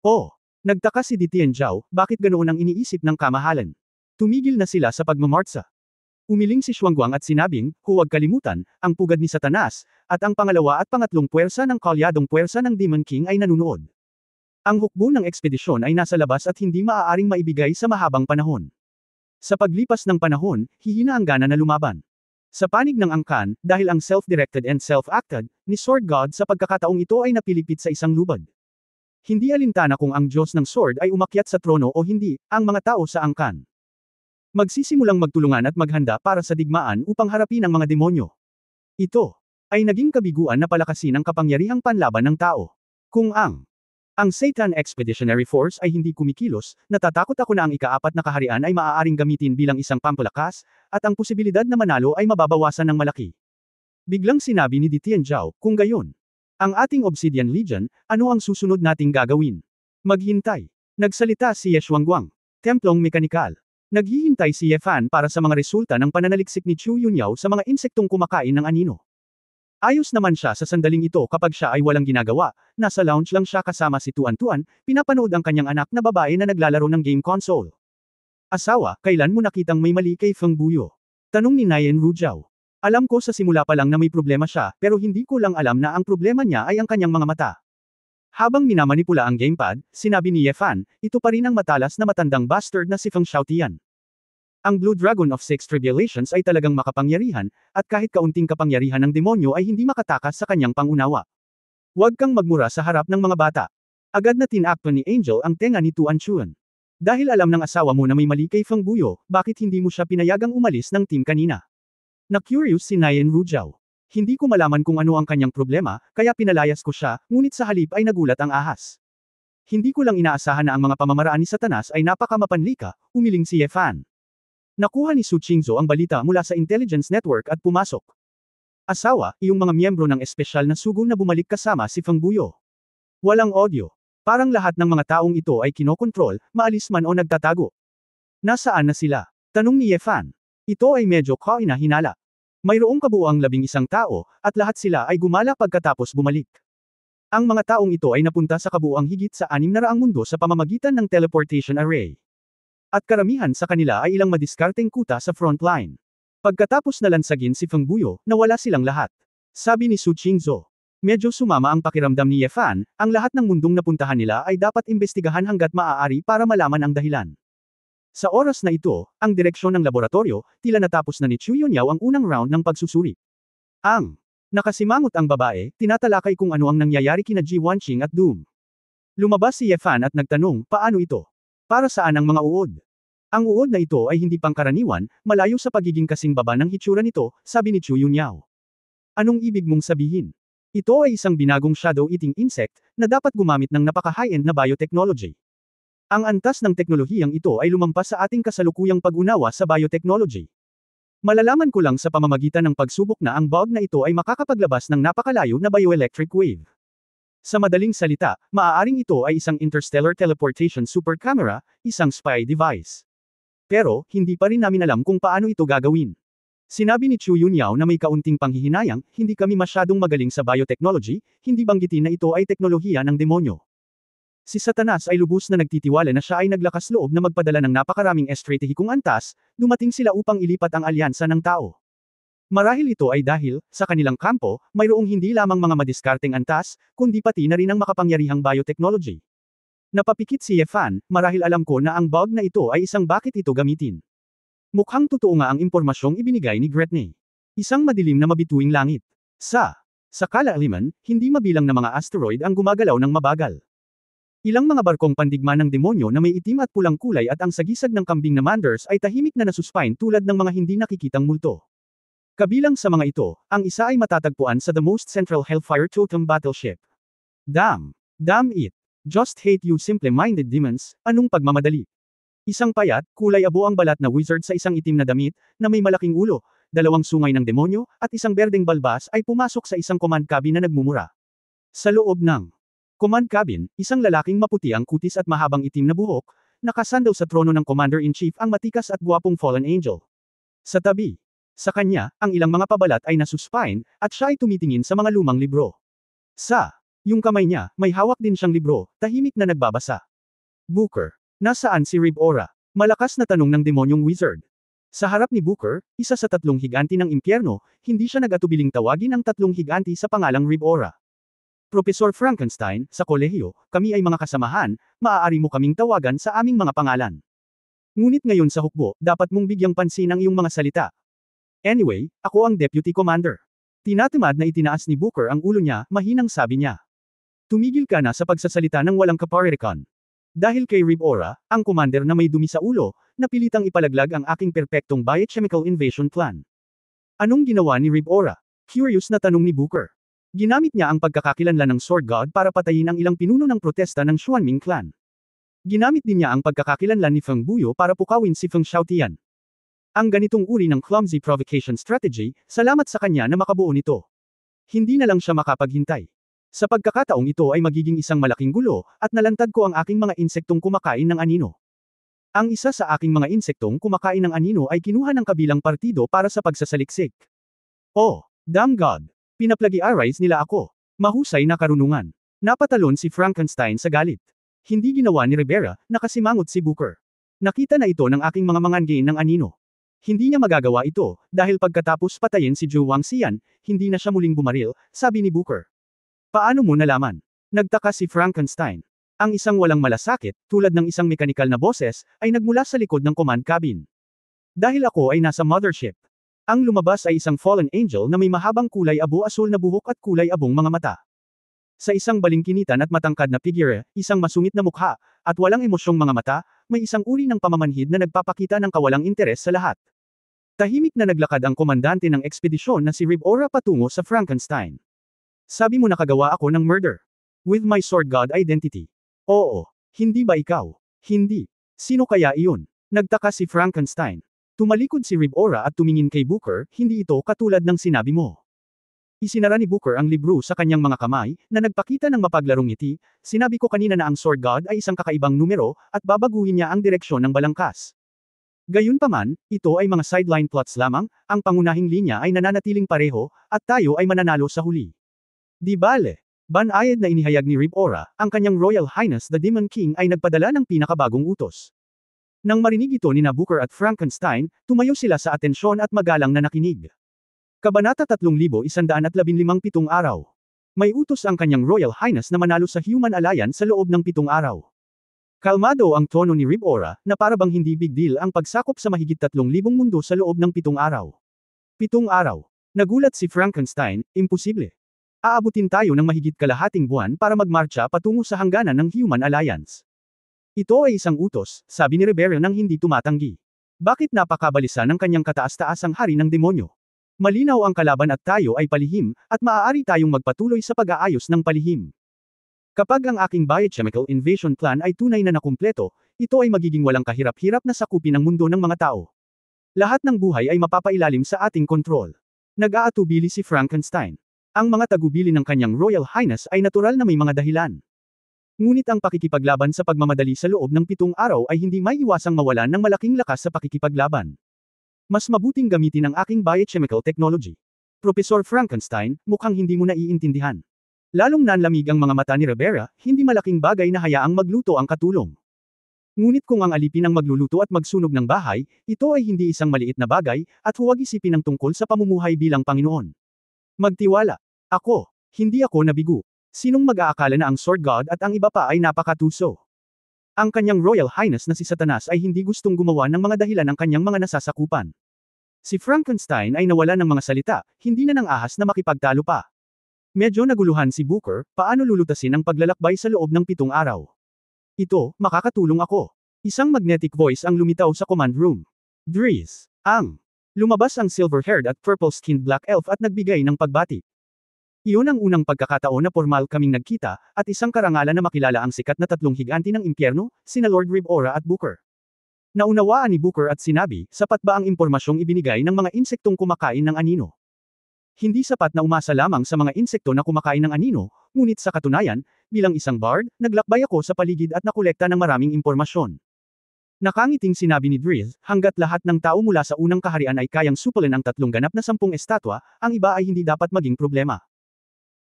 Oh! Nagtaka si Di Tianzhao, bakit ganoon ang iniisip ng kamahalan? Tumigil na sila sa pagmamartsa. Umiling si Xuanguang at sinabing, huwag kalimutan, ang pugad ni Satanas, at ang pangalawa at pangatlong puwersa ng kalyadong puwersa ng Demon King ay nanunood. Ang hukbo ng ekspedisyon ay nasa labas at hindi maaaring maibigay sa mahabang panahon. Sa paglipas ng panahon, hihina ang gana na lumaban. Sa panig ng angkan, dahil ang self-directed and self-acted, ni Sword God sa pagkakataong ito ay napilipit sa isang lubad. Hindi alintana kung ang Diyos ng Sword ay umakyat sa trono o hindi, ang mga tao sa angkan. Magsisimulang magtulungan at maghanda para sa digmaan upang harapin ang mga demonyo. Ito ay naging kabiguan na palakasin ang kapangyarihang panlaban ng tao. Kung ang Satan Expeditionary Force ay hindi kumikilos, natatakot ako na ang ika-4 na kaharian ay maaaring gamitin bilang isang pampalakas, at ang posibilidad na manalo ay mababawasan ng malaki. Biglang sinabi ni Di Tianzhao, kung gayon, ang ating Obsidian Legion, ano ang susunod nating gagawin? Maghintay. Nagsalita si Ye Xuanguang. Templong Mekanikal. Naghihintay si Ye Fan para sa mga resulta ng pananaliksik ni Chu Yunyao sa mga insektong kumakain ng anino. Ayos naman siya sa sandaling ito kapag siya ay walang ginagawa, nasa lounge lang siya kasama si Tuan Tuan, pinapanood ang kanyang anak na babae na naglalaro ng game console. Asawa, kailan mo nakitang may mali kay Feng Buyo? Tanong ni Nayen Rujiao. Alam ko sa simula pa lang na may problema siya, pero hindi ko lang alam na ang problema niya ay ang kanyang mga mata. Habang minamanipula ang gamepad, sinabi ni Ye Fan, ito pa rin ang matalas na matandang bastard na si Feng Xiaotian. Ang Blue Dragon of Six Tribulations ay talagang makapangyarihan, at kahit kaunting kapangyarihan ng demonyo ay hindi makatakas sa kanyang pangunawa. Huwag kang magmura sa harap ng mga bata. Agad na tinakto ni Angel ang tenga ni Tuan Chuan. Dahil alam ng asawa mo na may mali kay Feng Buyo, bakit hindi mo siya pinayagang umalis ng team kanina? Na-curious si Nayen Rujiao. Hindi ko malaman kung ano ang kanyang problema, kaya pinalayas ko siya, ngunit sa halip ay nagulat ang ahas. Hindi ko lang inaasahan na ang mga pamamaraan ni Satanas ay napakamapanlika, umiling si Ye Fan. Nakuha ni Su Qingzhou ang balita mula sa intelligence network at pumasok. Asawa, iyong mga miyembro ng espesyal na sugo na bumalik kasama si Feng Buyo. Walang audio. Parang lahat ng mga taong ito ay kinokontrol, maalis man o nagtatago. Nasaan na sila? Tanong ni Ye Fan. Ito ay medyo kaina-hinala. Mayroong kabuuang 11 tao, at lahat sila ay gumala pagkatapos bumalik. Ang mga taong ito ay napunta sa kabuuang higit sa 600 mundo sa pamamagitan ng teleportation array. At karamihan sa kanila ay ilang madiskarteng kuta sa front line. Pagkatapos nalansagin si Feng Buyo, nawala silang lahat. Sabi ni Su Qingzhou. Medyo sumama ang pakiramdam ni Ye Fan, ang lahat ng mundong napuntahan nila ay dapat imbestigahan hanggat maaari para malaman ang dahilan. Sa oras na ito, ang direksyon ng laboratorio, tila natapos na ni Chu Yunyao ang unang round ng pagsusuri. Nakasimangot ang babae, tinatalakay kung ano ang nangyayari kina Ji Wanqing at Doom. Lumabas si Ye Fan at nagtanong, paano ito? Para saan ang mga uod? Ang uod na ito ay hindi pangkaraniwan, malayo sa pagiging kasing baba ng hitsura nito, sabi ni Chu Yunyao. Anong ibig mong sabihin? Ito ay isang binagong shadow-eating insect, na dapat gumamit ng napaka-high-end na biotechnology. Ang antas ng teknolohiyang ito ay lumampas sa ating kasalukuyang pag-unawa sa biotechnology. Malalaman ko lang sa pamamagitan ng pagsubok na ang bug na ito ay makakapaglabas ng napakalayo na bioelectric wave. Sa madaling salita, maaaring ito ay isang interstellar teleportation super camera, isang spy device. Pero, hindi pa rin namin alam kung paano ito gagawin. Sinabi ni Chu Yunyao na may kaunting panghihinayang, hindi kami masyadong magaling sa biotechnology, hindi banggitin na ito ay teknolohiya ng demonyo. Si Satanas ay lubos na nagtitiwala na siya ay naglakas loob na magpadala ng napakaraming estratehikong antas, dumating sila upang ilipat ang alyansa ng tao. Marahil ito ay dahil, sa kanilang kampo, mayroong hindi lamang mga madiskarteng antas, kundi pati na rin ang makapangyarihang biotechnology. Napapikit si Ye Fan, marahil alam ko na ang bug na ito ay isang bakit ito gamitin. Mukhang totoo nga ang impormasyong ibinigay ni Gretne. Isang madilim na mabituing langit. Sa kalaaliman, hindi mabilang na mga asteroid ang gumagalaw ng mabagal. Ilang mga barkong pandigma ng demonyo na may itim at pulang kulay at ang sagisag ng kambing na Manders ay tahimik na nasuspine tulad ng mga hindi nakikitang multo. Kabilang sa mga ito, ang isa ay matatagpuan sa the most central Hellfire Totem battleship. Damn! Damn it! Just hate you simple-minded demons, anong pagmamadali? Isang payat, kulay abo ang balat na wizard sa isang itim na damit, na may malaking ulo, dalawang sungay ng demonyo, at isang berdeng balbas ay pumasok sa isang command cabin na nagmumura. Sa loob ng command cabin, isang lalaking maputi ang kutis at mahabang itim na buhok, nakasandaw sa trono ng Commander-in-Chief ang matikas at gwapong fallen angel. Sa tabi, sa kanya, ang ilang mga pabalat ay nasuspine, at siya ay tumitingin sa mga lumang libro. Yung kamay niya, may hawak din siyang libro, tahimik na nagbabasa. Booker, nasaan si Rib Ora? Malakas na tanong ng demonyong wizard. Sa harap ni Booker, isa sa tatlong higanti ng impyerno, hindi siya nag-atubiling tawagin ang tatlong higanti sa pangalang Rib Ora. Professor Frankenstein, sa kolehiyo, kami ay mga kasamahan, maaari mo kaming tawagan sa aming mga pangalan. Ngunit ngayon sa hukbo, dapat mong bigyang pansin ang iyong mga salita. Anyway, ako ang Deputy Commander. Tinatamad na itinaas ni Booker ang ulo niya, mahinang sabi niya. Tumigil ka na sa pagsasalita ng walang kaparirikan. Dahil kay Rib Ora, ang commander na may dumi sa ulo, napilitang ipalaglag ang aking perpektong biochemical invasion plan. Anong ginawa ni Rib Ora? Curious na tanong ni Booker. Ginamit niya ang pagkakakilanlan ng Sword God para patayin ang ilang pinuno ng protesta ng Xuanming clan. Ginamit din niya ang pagkakakilanlan ni Feng Buyo para pukawin si Feng Xiaotian. Ang ganitong uri ng clumsy provocation strategy, salamat sa kanya na makabuo nito. Hindi na lang siya makapaghintay. Sa pagkakataong ito ay magiging isang malaking gulo, at nalantad ko ang aking mga insektong kumakain ng anino. Ang isa sa aking mga insektong kumakain ng anino ay kinuha ng kabilang partido para sa pagsasaliksik. Oh, damn God! Pinaplagi-arise nila ako. Mahusay na karunungan. Napatalon si Frankenstein sa galit. Hindi ginawa ni Rivera, nakasimangot si Booker. Nakita na ito ng aking mga mangangain ng anino. Hindi niya magagawa ito, dahil pagkatapos patayin si Zhu Wangxian, hindi na siya muling bumaril, sabi ni Booker. Paano mo nalaman? Nagtaka si Frankenstein. Ang isang walang malasakit, tulad ng isang mekanikal na boses, ay nagmula sa likod ng command cabin. Dahil ako ay nasa mothership. Ang lumabas ay isang fallen angel na may mahabang kulay abo-asul na buhok at kulay abong mga mata. Sa isang balingkinitan at matangkad na figure, isang masungit na mukha, at walang emosyong mga mata, may isang uri ng pamamanhid na nagpapakita ng kawalang interes sa lahat. Tahimik na naglakad ang komandante ng ekspedisyon na si Rib Ora patungo sa Frankenstein. Sabi mo nakagawa ako ng murder. With my sword god identity. Oo. Hindi ba ikaw? Hindi. Sino kaya iyon? Nagtaka si Frankenstein. Tumalikod si Rib Ora at tumingin kay Booker, hindi ito katulad ng sinabi mo. Isinara ni Booker ang libro sa kanyang mga kamay, na nagpakita ng mapaglarong ngiti, sinabi ko kanina na ang sword god ay isang kakaibang numero, at babaguhin niya ang direksyon ng balangkas. Gayunpaman, ito ay mga sideline plots lamang, ang pangunahing linya ay nananatiling pareho, at tayo ay mananalo sa huli. Di bale. Banayad na inihayag ni Rib Ora, ang kanyang Royal Highness the Demon King ay nagpadala ng pinakabagong utos. Nang marinig ito ni Booker at Frankenstein, tumayo sila sa atensyon at magalang na nakinig. Kabanata 3115 araw. May utos ang kanyang Royal Highness na manalo sa Human Alliance sa loob ng 7 araw. Kalmado ang tono ni Rib Ora, na para bang hindi big deal ang pagsakop sa mahigit 3,000 mundo sa loob ng 7 araw. 7 araw. Nagulat si Frankenstein, imposible. Aabutin tayo ng mahigit kalahating buwan para magmarcha patungo sa hangganan ng Human Alliance. Ito ay isang utos, sabi ni Rivera nang hindi tumatanggi. Bakit napakabalisa ng kanyang kataas-taasang hari ng demonyo? Malinaw ang kalaban at tayo ay palihim, at maaari tayong magpatuloy sa pag-aayos ng palihim. Kapag ang aking biochemical invasion plan ay tunay na nakumpleto, ito ay magiging walang kahirap-hirap na sakupin ang mundo ng mga tao. Lahat ng buhay ay mapapailalim sa ating kontrol. Nag-aatubili si Frankenstein. Ang mga tagubili ng kanyang Royal Highness ay natural na may mga dahilan. Ngunit ang pakikipaglaban sa pagmamadali sa loob ng 7 araw ay hindi maiiwasang mawalan ng malaking lakas sa pakikipaglaban. Mas mabuting gamitin ang aking biochemical technology. Professor Frankenstein, mukhang hindi mo naiintindihan. Lalong nanlamig ang mga mata ni Rivera, hindi malaking bagay na hayaang magluto ang katulong. Ngunit kung ang alipin ang magluluto at magsunog ng bahay, ito ay hindi isang maliit na bagay, at huwag isipin ang tungkol sa pamumuhay bilang Panginoon. Magtiwala. Ako. Hindi ako nabigo. Sinong mag-aakala na ang Sword God at ang iba pa ay napakatuso? Ang kanyang Royal Highness na si Satanas ay hindi gustong gumawa ng mga dahilan ng kanyang mga nasasakupan. Si Frankenstein ay nawala ng mga salita, hindi na nang ahas na makipagtalo pa. Medyo naguluhan si Booker, paano lulutasin ang paglalakbay sa loob ng 7 araw. Ito, makakatulong ako. Isang magnetic voice ang lumitaw sa command room. Driz. Lumabas ang silver-haired at purple-skinned black elf at nagbigay ng pagbati. Iyon ang unang pagkakataon na formal kaming nagkita, at isang karangalan na makilala ang sikat na tatlong higanti ng impyerno, sina Lord Ribora at Booker. Naunawaan ni Booker at sinabi, sapat ba ang impormasyong ibinigay ng mga insektong kumakain ng anino? Hindi sapat na umasa lamang sa mga insekto na kumakain ng anino, ngunit sa katunayan, bilang isang bard, naglakbay ako sa paligid at nakolekta ng maraming impormasyon. Nakangiting sinabi ni Driz, hanggat lahat ng tao mula sa unang kaharian ay kayang supalin ang tatlong ganap na 10 estatwa, ang iba ay hindi dapat maging problema.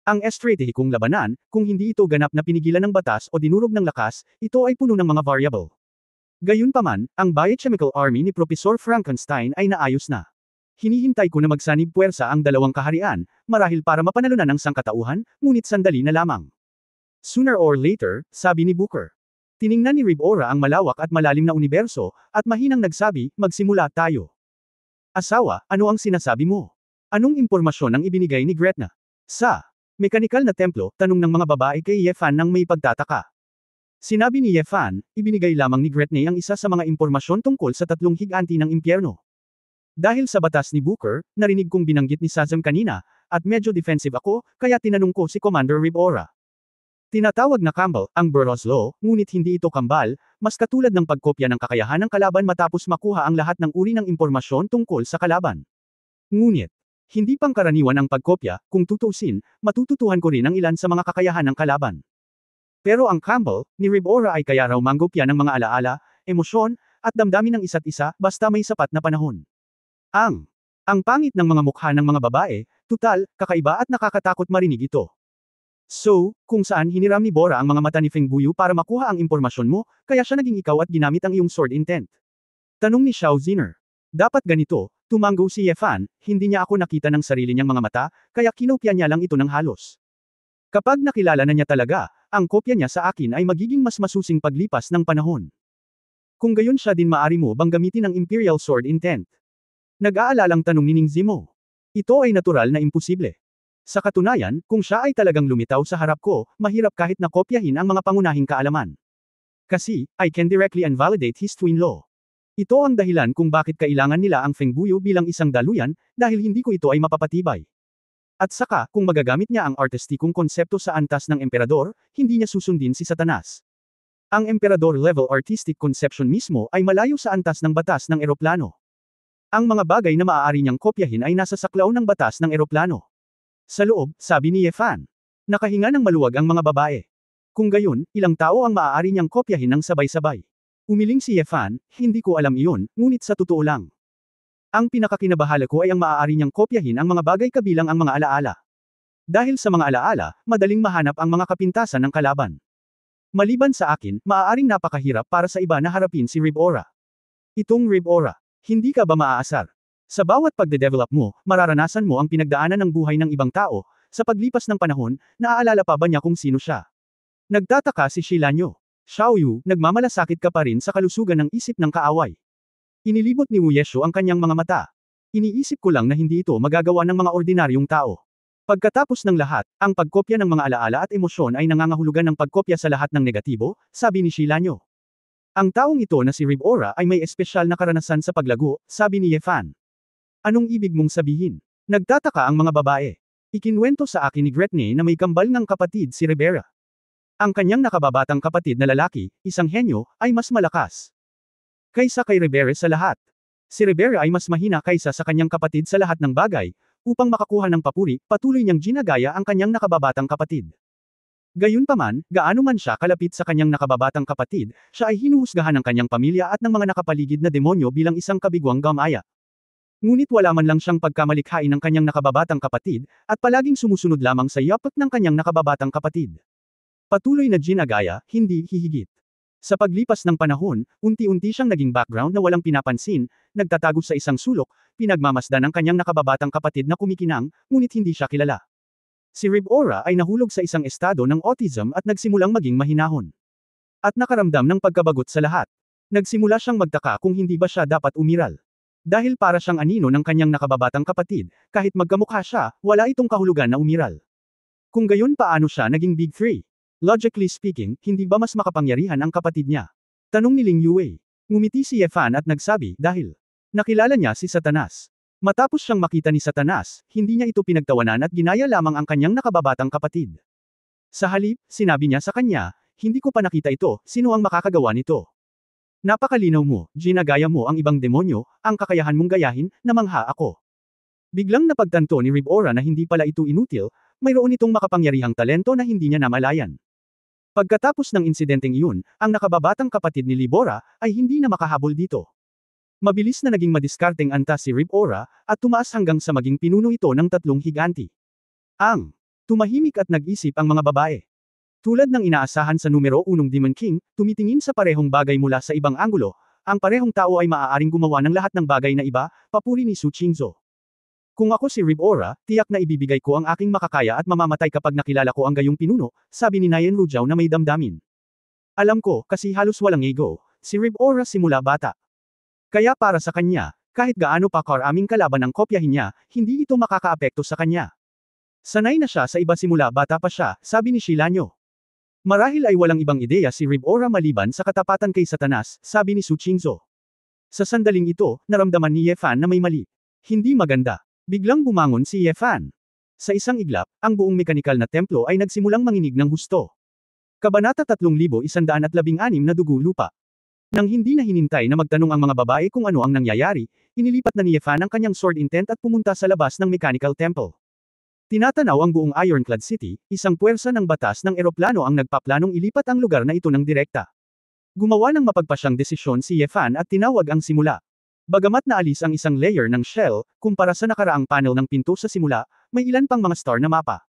Ang estratehikong labanan, kung hindi ito ganap na pinigilan ng batas o dinurog ng lakas, ito ay puno ng mga variable. Gayunpaman, ang biochemical army ni Professor Frankenstein ay naayos na. Hinihintay ko na magsanib puwersa ang dalawang kaharian, marahil para mapanalunan ang sangkatauhan, ngunit sandali na lamang. Sooner or later, sabi ni Booker. Tiningnan ni Ribora ang malawak at malalim na universo, at mahinang nagsabi, magsimula tayo. Asawa, ano ang sinasabi mo? Anong impormasyon ang ibinigay ni Gretna? Sa mekanikal na templo, tanong ng mga babae kay Yefan nang may pagtataka. Sinabi ni Yefan, ibinigay lamang ni Gretna ang isa sa mga impormasyon tungkol sa tatlong higanti ng impyerno. Dahil sa batas ni Booker, narinig kong binanggit ni Sazam kanina, at medyo defensive ako, kaya tinanong ko si Commander Ribora. Tinatawag na Campbell, ang Burroughs Law, ngunit hindi ito kambal, mas katulad ng pagkopya ng kakayahan ng kalaban matapos makuha ang lahat ng uri ng impormasyon tungkol sa kalaban. Ngunit, hindi pangkaraniwan ang pagkopya, kung tutuusin, matututuhan ko rin ang ilan sa mga kakayahan ng kalaban. Pero ang Campbell, ni Ribora ay kaya raw manggopya ng mga alaala, emosyon, at damdamin ng isa't isa, basta may sapat na panahon. Ang pangit ng mga mukha ng mga babae, tutal, kakaiba at nakakatakot marinig ito. So, kung saan hiniram ni Bora ang mga mata ni Feng Buyu para makuha ang impormasyon mo, kaya siya naging ikaw at ginamit ang iyong sword intent. Tanong ni Xiao Ziner. Dapat ganito, tumanggo si Yefan, hindi niya ako nakita ng sarili niyang mga mata, kaya kinopya niya lang ito ng halos. Kapag nakilala na niya talaga, ang kopya niya sa akin ay magiging mas masusing paglipas ng panahon. Kung gayon siya din maari mo bang gamitin ang Imperial Sword Intent? Nag-aalalang tanong ni Ning Zimo. Ito ay natural na imposible. Sa katunayan, kung siya ay talagang lumitaw sa harap ko, mahirap kahit na kopyahin ang mga pangunahing kaalaman. Kasi, I can directly invalidate his twin law. Ito ang dahilan kung bakit kailangan nila ang Feng Buyu bilang isang daluyan, dahil hindi ko ito ay mapapatibay. At saka, kung magagamit niya ang artistikong konsepto sa antas ng emperador, hindi niya susundin si Satanas. Ang emperador-level artistic conception mismo ay malayo sa antas ng batas ng eroplano. Ang mga bagay na maaari niyang kopyahin ay nasa saklaw ng batas ng eroplano. Sa loob, sabi ni Yefan. Nakahinga ng maluwag ang mga babae. Kung gayon, ilang tao ang maaari niyang kopyahin ng sabay-sabay. Umiling si Yefan, hindi ko alam iyon, ngunit sa totoo lang. Ang pinakakinabahala ko ay ang maaari niyang kopyahin ang mga bagay kabilang ang mga alaala. Dahil sa mga alaala, madaling mahanap ang mga kapintasan ng kalaban. Maliban sa akin, maaaring napakahirap para sa iba na harapin si Ribora. Itong Ribora, hindi ka ba maaasar? Sa bawat pagde-develop mo, mararanasan mo ang pinagdaanan ng buhay ng ibang tao, sa paglipas ng panahon, naaalala pa ba niya kung sino siya? Nagtataka si Shilanyo. Xiaoyu, nagmamalasakit ka pa rin sa kalusugan ng isip ng kaaway. Inilibot ni Wu Yeshu ang kanyang mga mata. Iniisip ko lang na hindi ito magagawa ng mga ordinaryong tao. Pagkatapos ng lahat, ang pagkopya ng mga alaala at emosyon ay nangangahulugan ng pagkopya sa lahat ng negatibo, sabi ni Shilanyo. Ang taong ito na si Ribora ay may espesyal na karanasan sa paglago, sabi ni Yefan. Anong ibig mong sabihin? Nagtataka ang mga babae. Ikinwento sa akin ni Gretna na may kambal ng kapatid si Ribera. Ang kanyang nakababatang kapatid na lalaki, isang henyo, ay mas malakas kaysa kay Ribera sa lahat. Si Ribera ay mas mahina kaysa sa kanyang kapatid sa lahat ng bagay, upang makakuha ng papuri, patuloy niyang ginagaya ang kanyang nakababatang kapatid. Gayunpaman, gaano man siya kalapit sa kanyang nakababatang kapatid, siya ay hinuhusgahan ng kanyang pamilya at ng mga nakapaligid na demonyo bilang isang kabigwang gamaya. Ngunit wala man lang siyang pagkamalikhain ng kanyang nakababatang kapatid, at palaging sumusunod lamang sa yapak ng kanyang nakababatang kapatid. Patuloy na ginagaya, hindi hihigit. Sa paglipas ng panahon, unti-unti siyang naging background na walang pinapansin, nagtatago sa isang sulok, pinagmamasdan ng kanyang nakababatang kapatid na kumikinang, ngunit hindi siya kilala. Si Ribora ay nahulog sa isang estado ng autism at nagsimulang maging mahinahon. At nakaramdam ng pagkabagot sa lahat. Nagsimula siyang magtaka kung hindi ba siya dapat umiral. Dahil para siyang anino ng kanyang nakababatang kapatid, kahit magkamukha siya, wala itong kahulugan na umiral. Kung gayon paano siya naging Big 3? Logically speaking, hindi ba mas makapangyarihan ang kapatid niya? Tanong ni Ling Yue. Ngumiti si Ye Fan at nagsabi, dahil nakilala niya si Satanas. Matapos siyang makita ni Satanas, hindi niya ito pinagtawanan at ginaya lamang ang kanyang nakababatang kapatid. Sa halip, sinabi niya sa kanya, hindi ko pa nakita ito, sino ang makakagawa nito? Napakalinaw mo, ginagaya mo ang ibang demonyo, ang kakayahan mong gayahin, namangha ako. Biglang napagtanto ni Ribora na hindi pala ito inutil, mayroon itong makapangyarihang talento na hindi niya namalayan. Pagkatapos ng insidenteng iyon, ang nakababatang kapatid ni Libora ay hindi na makahabol dito. Mabilis na naging madiskarteng antas si Ribora at tumaas hanggang sa maging pinuno ito ng 3 higanti. Tumahimik at nag-isip ang mga babae. Tulad ng inaasahan sa numero 1 Demon King, tumitingin sa parehong bagay mula sa ibang anggulo, ang parehong tao ay maaaring gumawa ng lahat ng bagay na iba, papuri ni Su Qingzhou. Kung ako si Ribora, tiyak na ibibigay ko ang aking makakaya at mamamatay kapag nakilala ko ang gayong pinuno, sabi ni Nayen Rujiao na may damdamin. Alam ko, kasi halos walang ego, si Ribora simula bata. Kaya para sa kanya, kahit gaano pa karaming kalaban ang kopyahin niya, hindi ito makakaapekto sa kanya. Sanay na siya sa iba simula bata pa siya, sabi ni Shilanyo. Marahil ay walang ibang ideya si Ribora maliban sa katapatan kay Satanas, sabi ni Su Qingzhou. Sa sandaling ito, naramdaman ni Ye Fan na may mali. Hindi maganda. Biglang bumangon si Ye Fan. Sa isang iglap, ang buong mekanikal na templo ay nagsimulang manginig ng husto. Kabanata 3116 na dugo lupa. Nang hindi na hinintay na magtanong ang mga babae kung ano ang nangyayari, inilipat na ni Ye Fan ang kanyang sword intent at pumunta sa labas ng mechanical temple. Tinatanaw ang buong Ironclad City, isang puwersa ng batas ng eroplano ang nagpaplanong ilipat ang lugar na ito ng direkta. Gumawa ng mapagpasyang desisyon si Ye Fan at tinawag ang simula. Bagamat naalis ang isang layer ng shell, kumpara sa nakaraang panel ng pinto sa simula, may ilan pang mga star na mapa.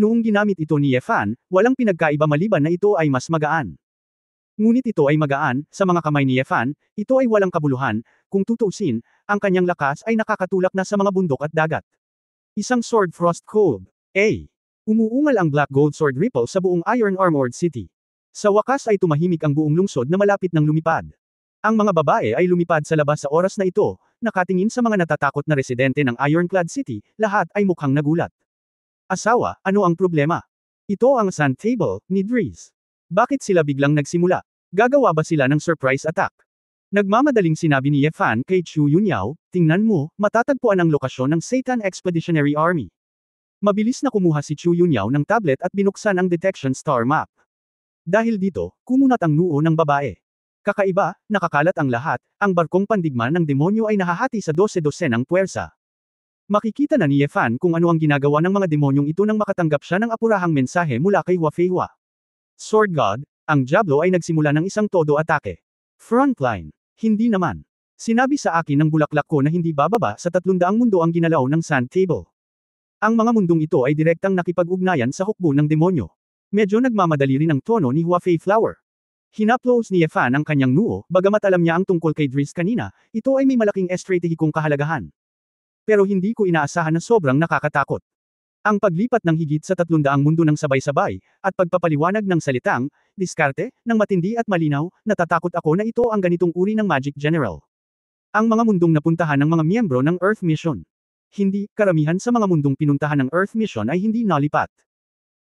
Noong ginamit ito ni Ye Fan, walang pinagkaiba maliban na ito ay mas magaan. Ngunit ito ay magaan, sa mga kamay ni Ye Fan, ito ay walang kabuluhan, kung tutuusin, ang kanyang lakas ay nakakatulak na sa mga bundok at dagat. Isang sword frost cold. Umuungal ang black gold sword ripple sa buong Iron Armored City. Sa wakas ay tumahimik ang buong lungsod na malapit ng lumipad. Ang mga babae ay lumipad sa labas sa oras na ito, nakatingin sa mga natatakot na residente ng Ironclad City, lahat ay mukhang nagulat. Asawa, ano ang problema? Ito ang sand table, ni Dries. Bakit sila biglang nagsimula? Gagawa ba sila ng surprise attack? Nagmamadaling sinabi ni Ye Fan kay Chu Yunyao, tingnan mo, matatagpuan ang lokasyon ng Satan Expeditionary Army. Mabilis na kumuha si Chu Yunyao ng tablet at binuksan ang detection star map. Dahil dito, kumunat ang noo ng babae. Kakaiba, nakakalat ang lahat, ang barkong pandigma ng demonyo ay nahahati sa 12-dosenang puwersa. Makikita na ni Ye Fan kung ano ang ginagawa ng mga demonyong ito nang makatanggap siya ng apurahang mensahe mula kay Hua Feihua. Sword God, ang Diablo ay nagsimula ng isang todo atake. Frontline. Hindi naman. Sinabi sa akin ng bulaklak ko na hindi bababa sa 300 mundo ang ginalaw ng sand table. Ang mga mundong ito ay direktang nakipag-ugnayan sa hukbo ng demonyo. Medyo nagmamadali rin ang tono ni Hua Fei Flower. Hinaplos ni Ye Fan ang kanyang noo, bagamat alam niya ang tungkol kay Dries kanina, ito ay may malaking estratehikong kahalagahan. Pero hindi ko inaasahan na sobrang nakakatakot. Ang paglipat ng higit sa 300 mundo ng sabay-sabay, at pagpapaliwanag ng salitang, diskarte, ng matindi at malinaw, natatakot ako na ito ang ganitong uri ng Magic General. Ang mga mundong napuntahan ng mga miyembro ng Earth Mission. Hindi, karamihan sa mga mundong pinuntahan ng Earth Mission ay hindi nalipat.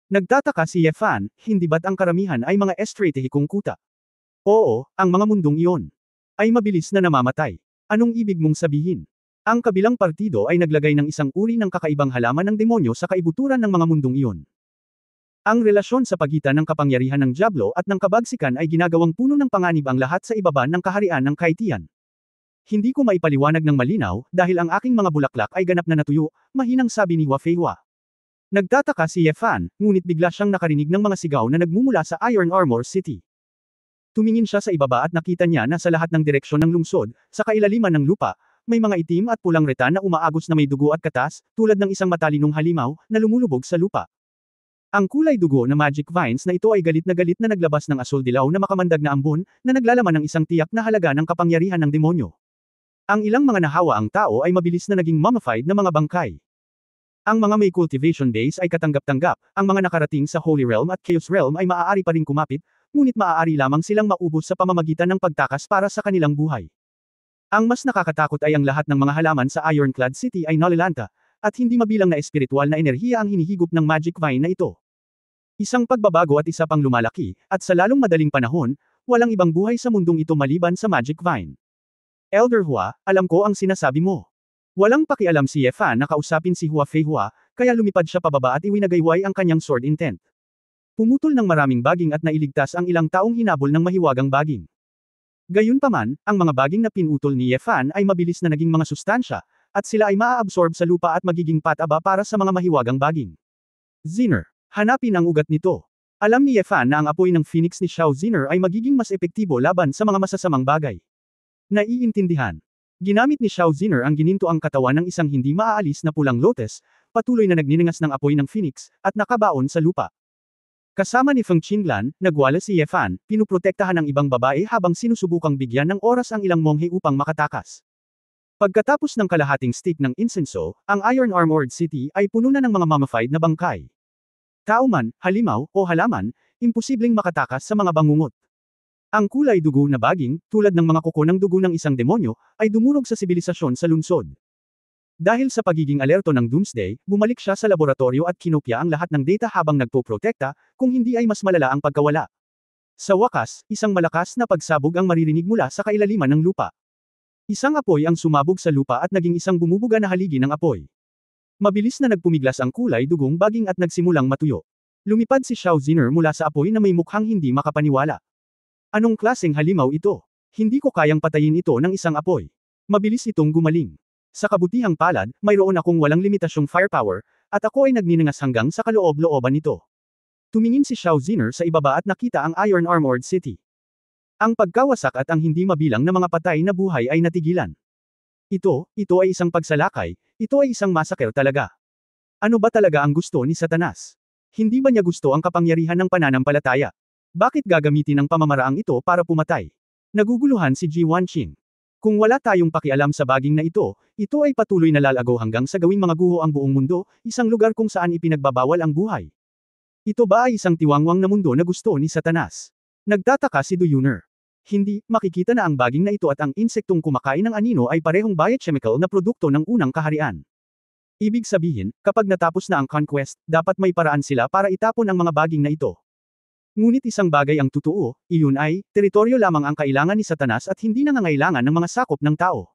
Nagtataka si Ye Fan, hindi ba't ang karamihan ay mga estratehikong kuta? Oo, ang mga mundong iyon ay mabilis na namamatay. Anong ibig mong sabihin? Ang kabilang partido ay naglagay ng isang uri ng kakaibang halaman ng demonyo sa kaibuturan ng mga mundong iyon. Ang relasyon sa pagitan ng kapangyarihan ng Diablo at ng kabagsikan ay ginagawang puno ng panganib ang lahat sa ibaba ng kaharian ng Kaitian. Hindi ko maipaliwanag ng malinaw, dahil ang aking mga bulaklak ay ganap na natuyo, mahinang sabi ni Hua Feihua. Nagtataka si Ye Fan, ngunit bigla siyang nakarinig ng mga sigaw na nagmumula sa Iron Armor City. Tumingin siya sa ibaba at nakita niya na sa lahat ng direksyon ng lungsod, sa kailaliman ng lupa, may mga itim at pulang retan na umaagos na may dugo at katas, tulad ng isang matalinong halimaw, na lumulubog sa lupa. Ang kulay dugo na magic vines na ito ay galit na naglabas ng asul dilaw na makamandag na ambon, na naglalaman ng isang tiyak na halaga ng kapangyarihan ng demonyo. Ang ilang mga nahawa ang tao ay mabilis na naging mummified na mga bangkay. Ang mga may cultivation base ay katanggap-tanggap, ang mga nakarating sa Holy Realm at Chaos Realm ay maaari pa rin kumapit, ngunit maaari lamang silang maubos sa pamamagitan ng pagtakas para sa kanilang buhay. Ang mas nakakatakot ay ang lahat ng mga halaman sa Ironclad City ay nalilanta, at hindi mabilang na espiritual na enerhiya ang hinihigop ng magic vine na ito. Isang pagbabago at isa pang lumalaki, at sa lalong madaling panahon, walang ibang buhay sa mundong ito maliban sa Magic Vine. Elder Hua, alam ko ang sinasabi mo. Walang pakialam si Ye Fan na kausapin si Hua Fei Hua, kaya lumipad siya pababa at iwinagayway ang kanyang sword intent. Pumutol ng maraming baging at nailigtas ang ilang taong hinabol ng mahiwagang baging. Gayunpaman, ang mga baging na pinutol ni Ye Fan ay mabilis na naging mga sustansya, at sila ay maaabsorb sa lupa at magiging pataba para sa mga mahiwagang baging. Ziner, hanapin ang ugat nito. Alam ni Ye Fan na ang apoy ng Phoenix ni Xiao Ziner ay magiging mas epektibo laban sa mga masasamang bagay. Naiintindihan. Ginamit ni Xiao Ziner ang ginintoang katawan ng isang hindi maaalis na pulang lotus, patuloy na nagniningas ng apoy ng Phoenix, at nakabaon sa lupa. Kasama ni Feng Qinglan, nagwala si Ye Fan, pinuprotektahan ng ibang babae habang sinusubukang bigyan ng oras ang ilang monghe upang makatakas. Pagkatapos ng kalahating stick ng insenso, ang Iron Armored City ay puno na ng mga mummified na bangkay. Tao man, halimaw, o halaman, imposibleng makatakas sa mga bangungot. Ang kulay dugo na baging, tulad ng mga kuko ng dugo ng isang demonyo, ay dumurog sa sibilisasyon sa lungsod. Dahil sa pagiging alerto ng Doomsday, bumalik siya sa laboratorio at kinopya ang lahat ng data habang nagpoprotekta, kung hindi ay mas malala ang pagkawala. Sa wakas, isang malakas na pagsabog ang maririnig mula sa kailaliman ng lupa. Isang apoy ang sumabog sa lupa at naging isang bumubuga na haligi ng apoy. Mabilis na nagpumiglas ang kulay dugong baging at nagsimulang matuyo. Lumipad si Xiao Ziner mula sa apoy na may mukhang hindi makapaniwala. Anong klaseng halimaw ito? Hindi ko kayang patayin ito ng isang apoy. Mabilis itong gumaling. Sa kabutihang palad, mayroon akong walang limitasyong firepower, at ako ay nagniningas hanggang sa kaloob-looban nito. Tumingin si Xiao Ziner sa ibaba at nakita ang Iron Armored City. Ang pagkawasak at ang hindi mabilang na mga patay na buhay ay natigilan. Ito ay isang pagsalakay, ito ay isang massacre talaga. Ano ba talaga ang gusto ni Satanas? Hindi ba niya gusto ang kapangyarihan ng pananampalataya? Bakit gagamitin ang pamamaraang ito para pumatay? Naguguluhan si Ji Wanqing. Kung wala tayong pakialam sa baging na ito ay patuloy na lalago hanggang sa gawing mga guho ang buong mundo, isang lugar kung saan ipinagbabawal ang buhay. Ito ba ay isang tiwangwang na mundo na gusto ni Satanas? Nagtataka si Du Yuner. Hindi, makikita na ang baging na ito at ang insektong kumakain ng anino ay parehong biochemical na produkto ng unang kaharian. Ibig sabihin, kapag natapos na ang conquest, dapat may paraan sila para itapon ang mga baging na ito. Ngunit isang bagay ang totoo, iyon ay, teritoryo lamang ang kailangan ni Satanas at hindi nangangailangan ng mga sakop ng tao.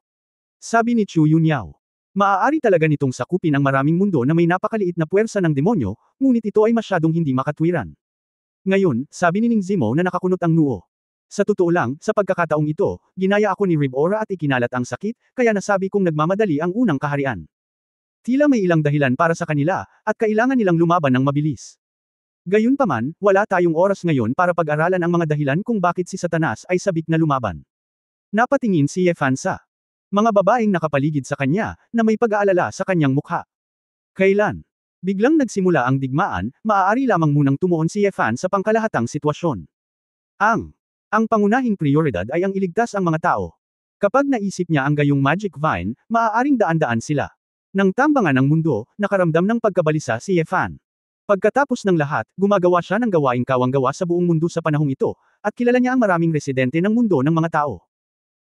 Sabi ni Chu Yunyao. Maaari talaga nitong sakupin ang maraming mundo na may napakaliit na puwersa ng demonyo, ngunit ito ay masyadong hindi makatwiran. Ngayon, sabi ni Ning Zimo na nakakunot ang noo. Sa totoo lang, sa pagkakataong ito, ginaya ako ni Rib Aura at ikinalat ang sakit, kaya nasabi kong nagmamadali ang unang kaharian. Tila may ilang dahilan para sa kanila, at kailangan nilang lumaban ng mabilis. Gayunpaman, wala tayong oras ngayon para pag-aralan ang mga dahilan kung bakit si Satanas ay sabik na lumaban. Napatingin si Ye Fan sa mga babaeng nakapaligid sa kanya, na may pag-aalala sa kanyang mukha. Kailan? Biglang nagsimula ang digmaan, maaari lamang munang tumuon si Ye Fan sa pangkalahatang sitwasyon. Ang pangunahing prioridad ay ang iligtas ang mga tao. Kapag naisip niya ang gayong Magic Vine, maaaring daan-daan sila. Nang tambangan ng mundo, nakaramdam ng pagkabalisa si Ye Fan. Pagkatapos ng lahat, gumagawa siya ng gawaing kawang-gawa sa buong mundo sa panahong ito, at kilala niya ang maraming residente ng mundo ng mga tao.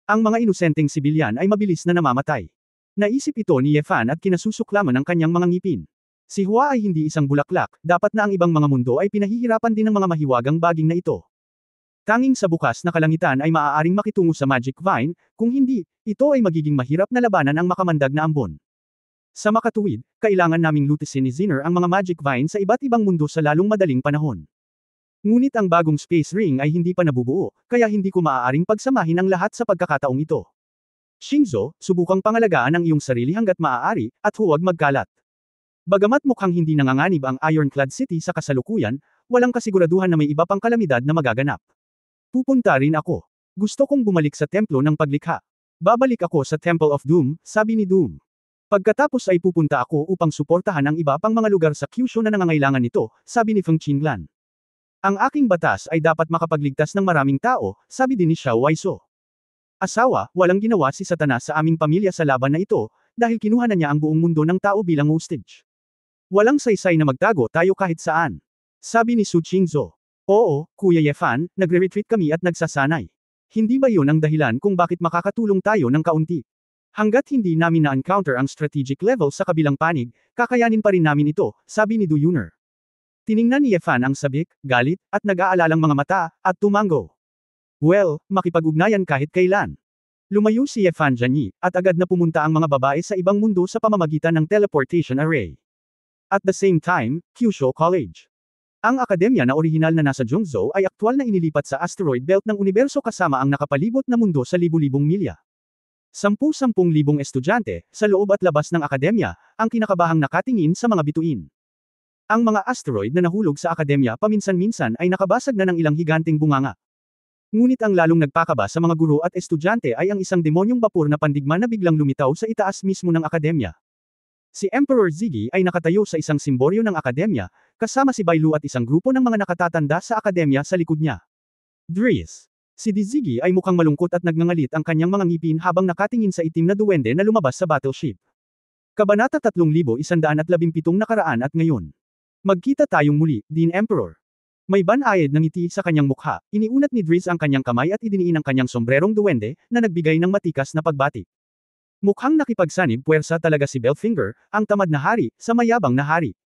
Ang mga inosenteng sibilyan ay mabilis na namamatay. Naisip ito ni Ye Fan at kinasusuklaman ang kanyang mga ngipin. Si Hua ay hindi isang bulaklak, dapat na ang ibang mga mundo ay pinahihirapan din ng mga mahiwagang baging na ito. Tanging sa bukas na kalangitan ay maaaring makitungo sa Magic Vine, kung hindi, ito ay magiging mahirap na labanan ang makamandag na ambon. Sa makatuwid, kailangan naming lutisin ni Ziner ang mga Magic Vine sa iba't ibang mundo sa lalong madaling panahon. Ngunit ang bagong Space Ring ay hindi pa nabubuo, kaya hindi ko maaaring pagsamahin ang lahat sa pagkakataong ito. Shinzo, subukang pangalagaan ang iyong sarili hanggat maaari, at huwag magkalat. Bagamat mukhang hindi nanganganib ang Ironclad City sa kasalukuyan, walang kasiguraduhan na may iba pang kalamidad na magaganap. Pupunta rin ako. Gusto kong bumalik sa templo ng paglikha. Babalik ako sa Temple of Doom, sabi ni Doom. Pagkatapos ay pupunta ako upang suportahan ang iba pang mga lugar sa Kyushu na nangangailangan nito, sabi ni Feng Qinglan. Ang aking batas ay dapat makapagligtas ng maraming tao, sabi din ni Xiao Waiso. Asawa, walang ginawa si Satanas sa aming pamilya sa laban na ito, dahil kinuha na niya ang buong mundo ng tao bilang hostage. Walang saysay na magtago tayo kahit saan. Sabi ni Su Qingzo. Oo, Kuya Ye Fan, nagre-retreat kami at nagsasanay. Hindi ba yun ang dahilan kung bakit makakatulong tayo ng kaunti? Hanggat hindi namin na-encounter ang strategic level sa kabilang panig, kakayanin pa rin namin ito, sabi ni Du Yuner. Tiningnan ni Yefan ang sabik, galit, at nag-aalalang mga mata, at tumango. Well, makipag-ugnayan kahit kailan. Lumayo si Yefan Janyi, at agad na pumunta ang mga babae sa ibang mundo sa pamamagitan ng teleportation array. At the same time, Kyushu College. Ang akademya na orihinal na nasa Jungzhou ay aktwal na inilipat sa asteroid belt ng universo kasama ang nakapalibot na mundo sa libu-libong milya. 10,000 estudyante, sa loob at labas ng akademya, ang kinakabahang nakatingin sa mga bituin. Ang mga asteroid na nahulog sa akademya paminsan-minsan ay nakabasag na ng ilang higanting bunganga. Ngunit ang lalong nagpakaba sa mga guro at estudyante ay ang isang demonyong bapur na pandigma na biglang lumitaw sa itaas mismo ng akademya. Si Emperor Ziggy ay nakatayo sa isang simboryo ng akademya, kasama si Bailu at isang grupo ng mga nakatatanda sa akademya sa likod niya. Dries. Si Diziggy ay mukhang malungkot at nagngangalit ang kanyang mga ngipin habang nakatingin sa itim na duwende na lumabas sa battleship. Kabanata 3117 nakaraan at ngayon. Magkita tayong muli, Dean Emperor. May banayad ng ngiti sa kanyang mukha, iniunat ni Dries ang kanyang kamay at idiniin ang kanyang sombrerong duwende, na nagbigay ng matikas na pagbati. Mukhang nakipagsanib puwersa talaga si Belfinger, ang tamad na hari, sa mayabang na hari.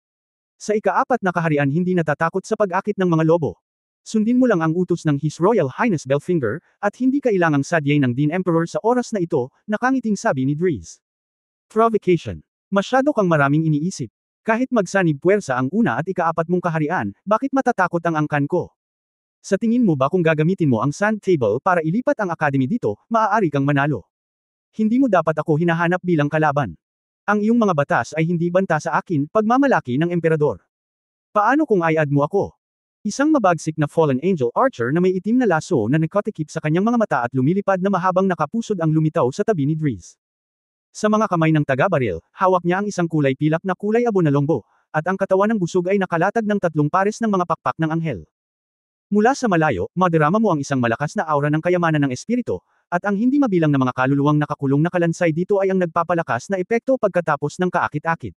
Sa ika-4 na kaharian hindi natatakot sa pag-akit ng mga lobo. Sundin mo lang ang utos ng His Royal Highness Belfinger, at hindi kailangang sadyay ng Dean Emperor sa oras na ito, nakangiting sabi ni Dries. Provocation. Masyado kang maraming iniisip. Kahit magsanib puwersa ang una at ika-4 mong kaharian, bakit matatakot ang angkan ko? Sa tingin mo ba kung gagamitin mo ang sand table para ilipat ang academy dito, maaari kang manalo? Hindi mo dapat ako hinahanap bilang kalaban. Ang iyong mga batas ay hindi banta sa akin, pagmamalaki ng emperador. Paano kung ayad mo ako? Isang mabagsik na fallen angel archer na may itim na laso na nakatikip sa kanyang mga mata at lumilipad na mahabang nakapusod ang lumitaw sa tabi ni Dries. Sa mga kamay ng taga-baril, hawak niya ang isang kulay pilak na kulay abo na longbo, at ang katawan ng busog ay nakalatag ng 3 pares ng mga pakpak ng anghel. Mula sa malayo, madarama mo ang isang malakas na aura ng kayamanan ng espiritu, at ang hindi mabilang na mga kaluluwang nakakulong na kalansay dito ay ang nagpapalakas na epekto pagkatapos ng kaakit-akit.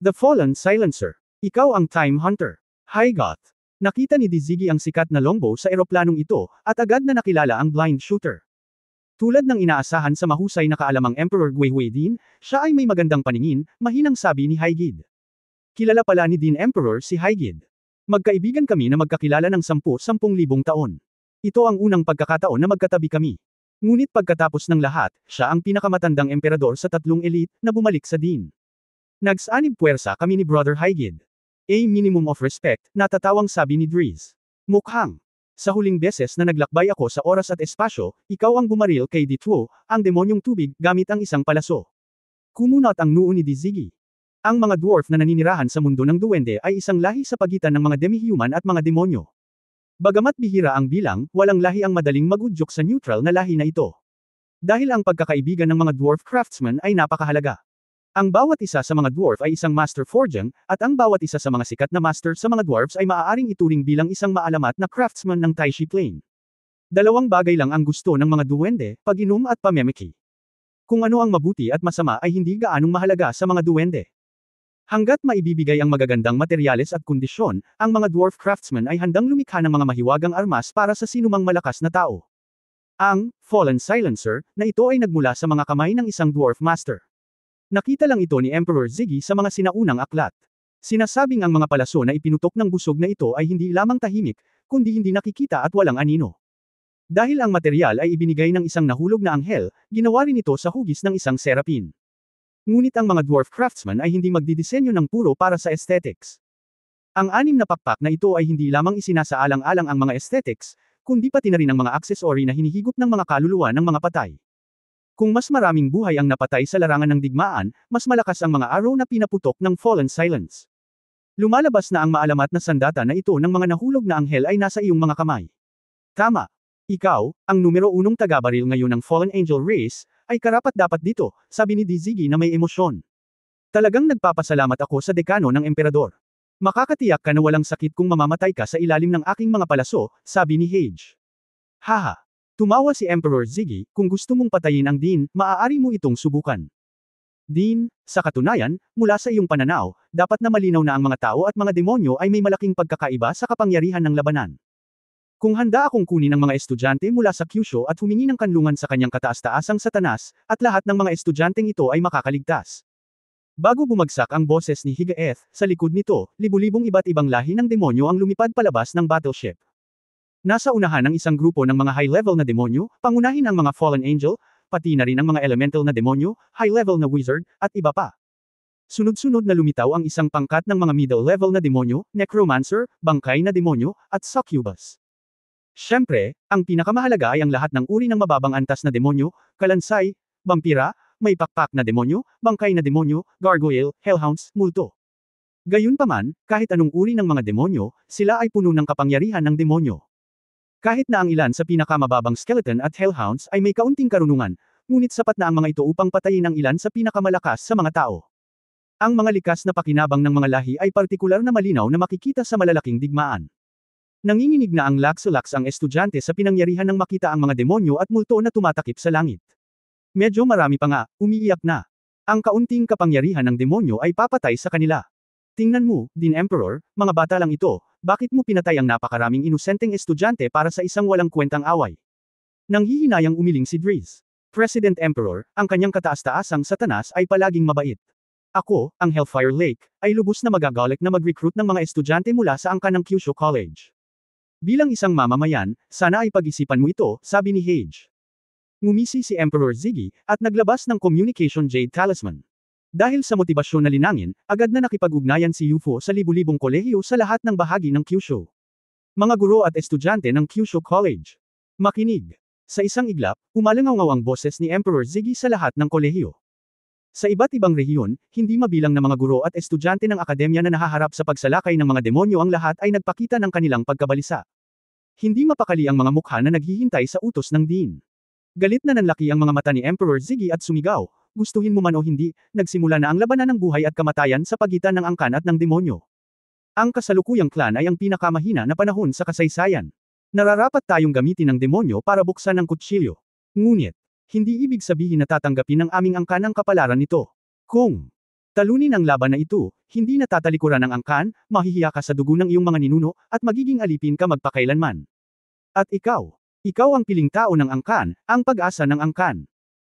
The Fallen Silencer. Ikaw ang Time Hunter. Hi Goth. Nakita ni Diziggy ang sikat na longbow sa eroplanong ito, at agad na nakilala ang blind shooter. Tulad ng inaasahan sa mahusay na kaalamang Emperor Guihui Din, siya ay may magandang paningin, mahinang sabi ni Haigid. Kilala pala ni Dean Emperor si Haigid. Magkaibigan kami na magkakilala ng 10,000 taon. Ito ang unang pagkakataon na magkatabi kami. Ngunit pagkatapos ng lahat, siya ang pinakamatandang emperador sa 3 elite na bumalik sa Dean. Nagsanib puwersa kami ni Brother Haigid. A minimum of respect, natatawang sabi ni Dries. Mukhang. Sa huling beses na naglakbay ako sa oras at espasyo, ikaw ang bumaril kay Dituo, ang demonyong tubig, gamit ang isang palaso. Kumunot ang noo ni Diziggy. Ang mga dwarf na naninirahan sa mundo ng duwende ay isang lahi sa pagitan ng mga demi-human at mga demonyo. Bagamat bihira ang bilang, walang lahi ang madaling magudyok sa neutral na lahi na ito. Dahil ang pagkakaibigan ng mga dwarf craftsmen ay napakahalaga. Ang bawat isa sa mga dwarf ay isang master forging, at ang bawat isa sa mga sikat na master sa mga dwarfs ay maaaring ituring bilang isang maalamat na craftsman ng Taishi Plane. 2 bagay lang ang gusto ng mga duwende, pag-inom at pamemeki. Kung ano ang mabuti at masama ay hindi gaanong mahalaga sa mga duwende. Hanggat maibibigay ang magagandang materyales at kondisyon, ang mga dwarf craftsmen ay handang lumikha ng mga mahiwagang armas para sa sinumang malakas na tao. Ang Fallen Silencer na ito ay nagmula sa mga kamay ng isang dwarf master. Nakita lang ito ni Emperor Ziggy sa mga sinaunang aklat. Sinasabing ang mga palaso na ipinutok ng busog na ito ay hindi lamang tahimik, kundi hindi nakikita at walang anino. Dahil ang material ay ibinigay ng isang nahulog na anghel, ginawa rin ito sa hugis ng isang serapin. Ngunit ang mga dwarf craftsmen ay hindi magdidisenyo ng puro para sa aesthetics. Ang 6 na pakpak na ito ay hindi lamang isinasaalang-alang ang mga aesthetics, kundi pati na rin ang mga aksesory na hinihigop ng mga kaluluwa ng mga patay. Kung mas maraming buhay ang napatay sa larangan ng digmaan, mas malakas ang mga arrow na pinaputok ng Fallen Silence. Lumalabas na ang maalamat na sandata na ito ng mga nahulog na anghel ay nasa iyong mga kamay. Tama. Ikaw, ang numero 1 taga-baril ngayon ng Fallen Angel Race, ay karapat-dapat dito, sabi ni Diziggy na may emosyon. Talagang nagpapasalamat ako sa dekano ng emperador. Makakatiyak ka na walang sakit kung mamamatay ka sa ilalim ng aking mga palaso, sabi ni Hage. Haha. Tumawa si Emperor Ziggy, kung gusto mong patayin ang Dean, maaari mo itong subukan. Dean, sa katunayan, mula sa iyong pananaw, dapat na malinaw na ang mga tao at mga demonyo ay may malaking pagkakaiba sa kapangyarihan ng labanan. Kung handa akong kunin ang mga estudyante mula sa Kyushu at humingi ng kanlungan sa kanyang kataas-taasang Satanas, at lahat ng mga estudyanteng ito ay makakaligtas. Bago bumagsak ang boses ni Higaeth, sa likod nito, libu-libong iba't ibang lahi ng demonyo ang lumipad palabas ng battleship. Nasa unahan ng isang grupo ng mga high-level na demonyo, pangunahin ang mga fallen angel, pati na rin ang mga elemental na demonyo, high-level na wizard, at iba pa. Sunod-sunod na lumitaw ang isang pangkat ng mga middle-level na demonyo, necromancer, bangkay na demonyo, at succubus. Siyempre, ang pinakamahalaga ay ang lahat ng uri ng mababang antas na demonyo, kalansay, vampira, may pakpak na demonyo, bangkay na demonyo, gargoyle, hellhounds, multo. Gayunpaman, kahit anong uri ng mga demonyo, sila ay puno ng kapangyarihan ng demonyo. Kahit na ang ilan sa pinakamababang skeleton at hellhounds ay may kaunting karunungan, ngunit sapat na ang mga ito upang patayin ang ilan sa pinakamalakas sa mga tao. Ang mga likas na pakinabang ng mga lahi ay partikular na malinaw na makikita sa malalaking digmaan. Nanginginig na ang laksolaks ang estudyante sa pinangyarihan ng makita ang mga demonyo at multo na tumatakip sa langit. Medyo marami pa nga, umiiyak na. Ang kaunting kapangyarihan ng demonyo ay papatay sa kanila. Tingnan mo, Din Emperor, mga bata lang ito, bakit mo pinatay ang napakaraming inosenteng estudyante para sa isang walang kwentang away? Nanghihinayang umiling si Driz. President Emperor, ang kanyang kataas-taasang Satanas ay palaging mabait. Ako, ang Hellfire Lake, ay lubos na magagalit na mag-recruit ng mga estudyante mula sa angkan ng Kyushu College. Bilang isang mamamayan, sana ay pag-isipan mo ito, sabi ni Hage. Ngumisi si Emperor Ziggy, at naglabas ng Communication Jade Talisman. Dahil sa motibasyon na linangin, agad na nakipag-ugnayan si UFO sa libu-libong kolehiyo sa lahat ng bahagi ng Kyushu. Mga guro at estudyante ng Kyushu College. Makinig. Sa isang iglap, umalangaw ang boses ni Emperor Ziggy sa lahat ng kolehiyo. Sa iba't ibang rehiyon, hindi mabilang na mga guro at estudyante ng akademya na nahaharap sa pagsalakay ng mga demonyo ang lahat ay nagpakita ng kanilang pagkabalisa. Hindi mapakali ang mga mukha na naghihintay sa utos ng Dean. Galit na nanlaki ang mga mata ni Emperor Ziggy at sumigaw, gustuhin mo man o hindi, nagsimula na ang labanan ng buhay at kamatayan sa pagitan ng angkan at ng demonyo. Ang kasalukuyang clan ay ang pinakamahina na panahon sa kasaysayan. Nararapat tayong gamitin ng demonyo para buksan ang kutsilyo. Ngunit, hindi ibig sabihin na tatanggapin ng aming angkan ang kapalaran nito. Kung talunin ang laban na ito, hindi na tatalikuran ng angkan, mahihiya ka sa dugo ng iyong mga ninuno, at magiging alipin ka magpakailanman. At ikaw ang piling tao ng angkan, ang pag-asa ng angkan.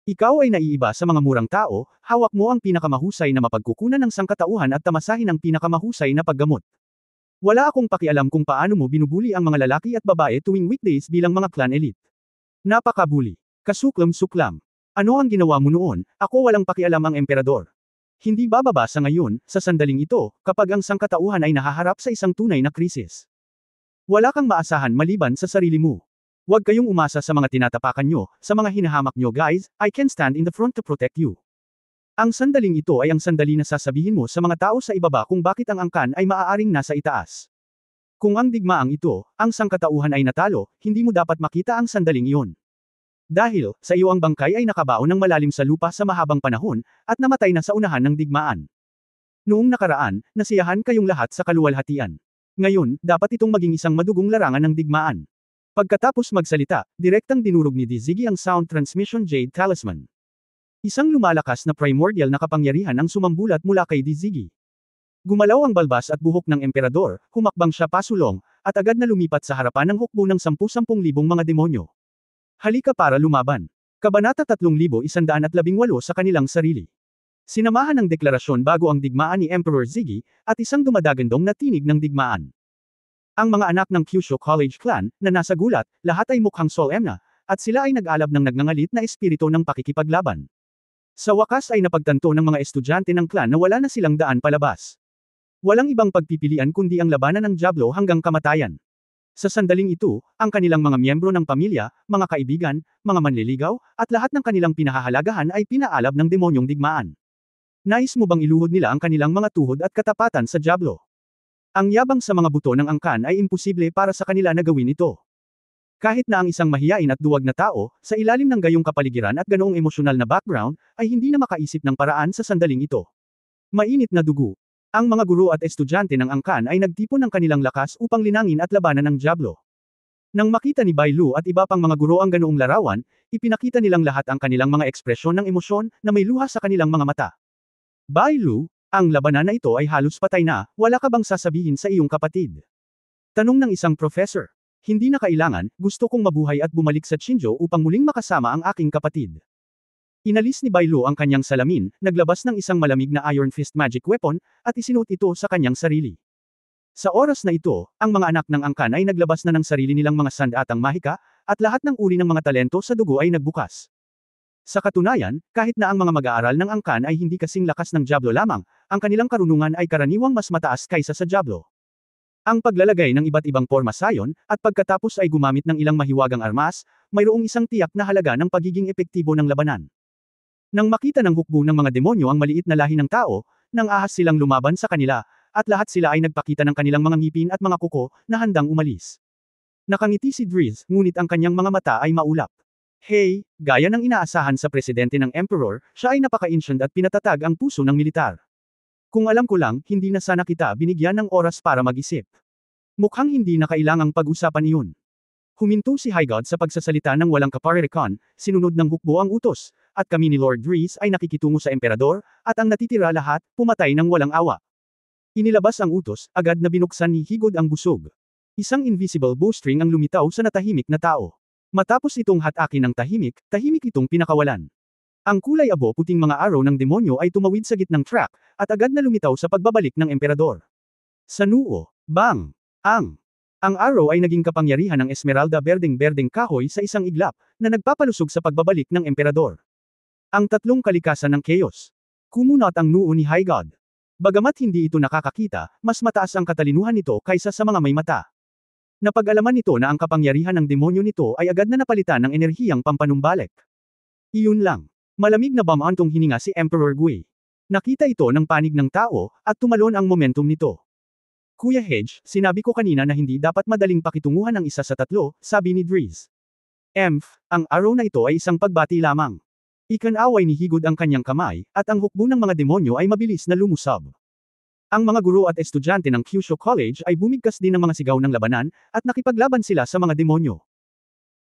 Ikaw ay naiiba sa mga murang tao, hawak mo ang pinakamahusay na mapagkukunan ng sangkatauhan at tamasahin ang pinakamahusay na paggamot. Wala akong pakialam kung paano mo binubuli ang mga lalaki at babae tuwing weekdays bilang mga clan elite. Napakabuli. Kasuklam-suklam. Ano ang ginawa mo noon? Ako walang pakialam ang emperador. Hindi bababa sa ngayon, sa sandaling ito, kapag ang sangkatauhan ay nahaharap sa isang tunay na krisis. Wala kang maasahan maliban sa sarili mo. Huwag kayong umasa sa mga tinatapakan nyo, sa mga hinahamak nyo guys, I can stand in the front to protect you. Ang sandaling ito ay ang sandali na sasabihin mo sa mga tao sa ibaba kung bakit ang angkan ay maaaring nasa itaas. Kung ang digmaang ito, ang sangkatauhan ay natalo, hindi mo dapat makita ang sandaling iyon. Dahil, sa iyo ang bangkay ay nakabaon ng malalim sa lupa sa mahabang panahon, at namatay na sa unahan ng digmaan. Noong nakaraan, nasiyahan kayong lahat sa kaluwalhatian. Ngayon, dapat itong maging isang madugong larangan ng digmaan. Pagkatapos magsalita, direktang dinurog ni Ziggy ang Sound Transmission Jade Talisman. Isang lumalakas na primordial na kapangyarihan ang sumambulat mula kay Ziggy. Gumalaw ang balbas at buhok ng emperador, humakbang siya pasulong, at agad na lumipat sa harapan ng hukbo ng 10,000 mga demonyo. Halika para lumaban. Kabanata 3118 sa kanilang sarili. Sinamahan ng deklarasyon bago ang digmaan ni Emperor Ziggy, at isang dumadagandong na tinig ng digmaan. Ang mga anak ng Kyushu College clan, na nasa gulat, lahat ay mukhang solemna, at sila ay nag-alab ng nagngangalit na espiritu ng pakikipaglaban. Sa wakas ay napagtanto ng mga estudyante ng clan na wala na silang daan palabas. Walang ibang pagpipilian kundi ang labanan ng Diablo hanggang kamatayan. Sa sandaling ito, ang kanilang mga miyembro ng pamilya, mga kaibigan, mga manliligaw, at lahat ng kanilang pinahahalagahan ay pinaalab ng demonyong digmaan. Nais mo bang iluhod nila ang kanilang mga tuhod at katapatan sa Diablo? Ang yabang sa mga buto ng angkan ay imposible para sa kanila na gawin ito. Kahit na ang isang mahiyain at duwag na tao, sa ilalim ng gayong kapaligiran at ganoong emosyonal na background, ay hindi na makaisip ng paraan sa sandaling ito. Mainit na dugo. Ang mga guro at estudyante ng angkan ay nagtipon ng kanilang lakas upang linangin at labanan ng Diablo. Nang makita ni Bai Lu at iba pang mga guro ang ganoong larawan, ipinakita nilang lahat ang kanilang mga ekspresyon ng emosyon na may luha sa kanilang mga mata. Bai Lu, ang labanan na ito ay halos patay na, wala ka bang sasabihin sa iyong kapatid? Tanong ng isang professor. Hindi na kailangan, gusto kong mabuhay at bumalik sa Chinjo upang muling makasama ang aking kapatid. Inalis ni Bailu ang kanyang salamin, naglabas ng isang malamig na Iron Fist magic weapon, at isinuot ito sa kanyang sarili. Sa oras na ito, ang mga anak ng angkan ay naglabas na ng sarili nilang mga sandatang mahika, at lahat ng uri ng mga talento sa dugo ay nagbukas. Sa katunayan, kahit na ang mga mag-aaral ng angkan ay hindi kasing lakas ng Diablo lamang, ang kanilang karunungan ay karaniwang mas mataas kaysa sa Diablo. Ang paglalagay ng iba't ibang porma sayon, at pagkatapos ay gumamit ng ilang mahiwagang armas, mayroong isang tiyak na halaga ng pagiging epektibo ng labanan. Nang makita ng hukbo ng mga demonyo ang maliit na lahi ng tao, nang ahas silang lumaban sa kanila, at lahat sila ay nagpakita ng kanilang mga ngipin at mga kuko, na handang umalis. Nakangiti si Driz, ngunit ang kanyang mga mata ay maulap. Hey, gaya ng inaasahan sa presidente ng Emperor, siya ay napaka-ancient at pinatatag ang puso ng militar. Kung alam ko lang, hindi na sana kita binigyan ng oras para mag-isip. Mukhang hindi na kailangang pag-usapan iyon. Huminto si High God sa pagsasalita ng walang kaparerekan, sinunod ng hukbo ang utos, at kami ni Lord Driz ay nakikitungo sa emperador, at ang natitira lahat, pumatay ng walang awa. Inilabas ang utos, agad na binuksan ni Higod ang busog. Isang invisible bowstring ang lumitaw sa natahimik na tao. Matapos itong hatakin ng tahimik itong pinakawalan. Ang kulay abo puting mga araw ng demonyo ay tumawid sa gitnang track, at agad na lumitaw sa pagbabalik ng emperador. Sa noo, bang! Ang araw ay naging kapangyarihan ng Esmeralda berdeng-berdeng kahoy sa isang iglap, na nagpapalusog sa pagbabalik ng emperador. Ang tatlong kalikasan ng Chaos. Kumunat ang noo ni High God. Bagamat hindi ito nakakakita, mas mataas ang katalinuhan nito kaysa sa mga may mata. Napag-alaman nito na ang kapangyarihan ng demonyo nito ay agad na napalitan ng enerhiyang pampanumbalik. Iyon lang. Malamig na bamantong hininga si Emperor Gui. Nakita ito ng panig ng tao, at tumalon ang momentum nito. Kuya Hedge, sinabi ko kanina na hindi dapat madaling pakitunguhan ng isa sa tatlo, sabi ni Driz. Ang araw na ito ay isang pagbati lamang. Ikanaway ni Higod ang kanyang kamay, at ang hukbo ng mga demonyo ay mabilis na lumusab. Ang mga guro at estudyante ng Kyushu College ay bumigkas din ng mga sigaw ng labanan, at nakipaglaban sila sa mga demonyo.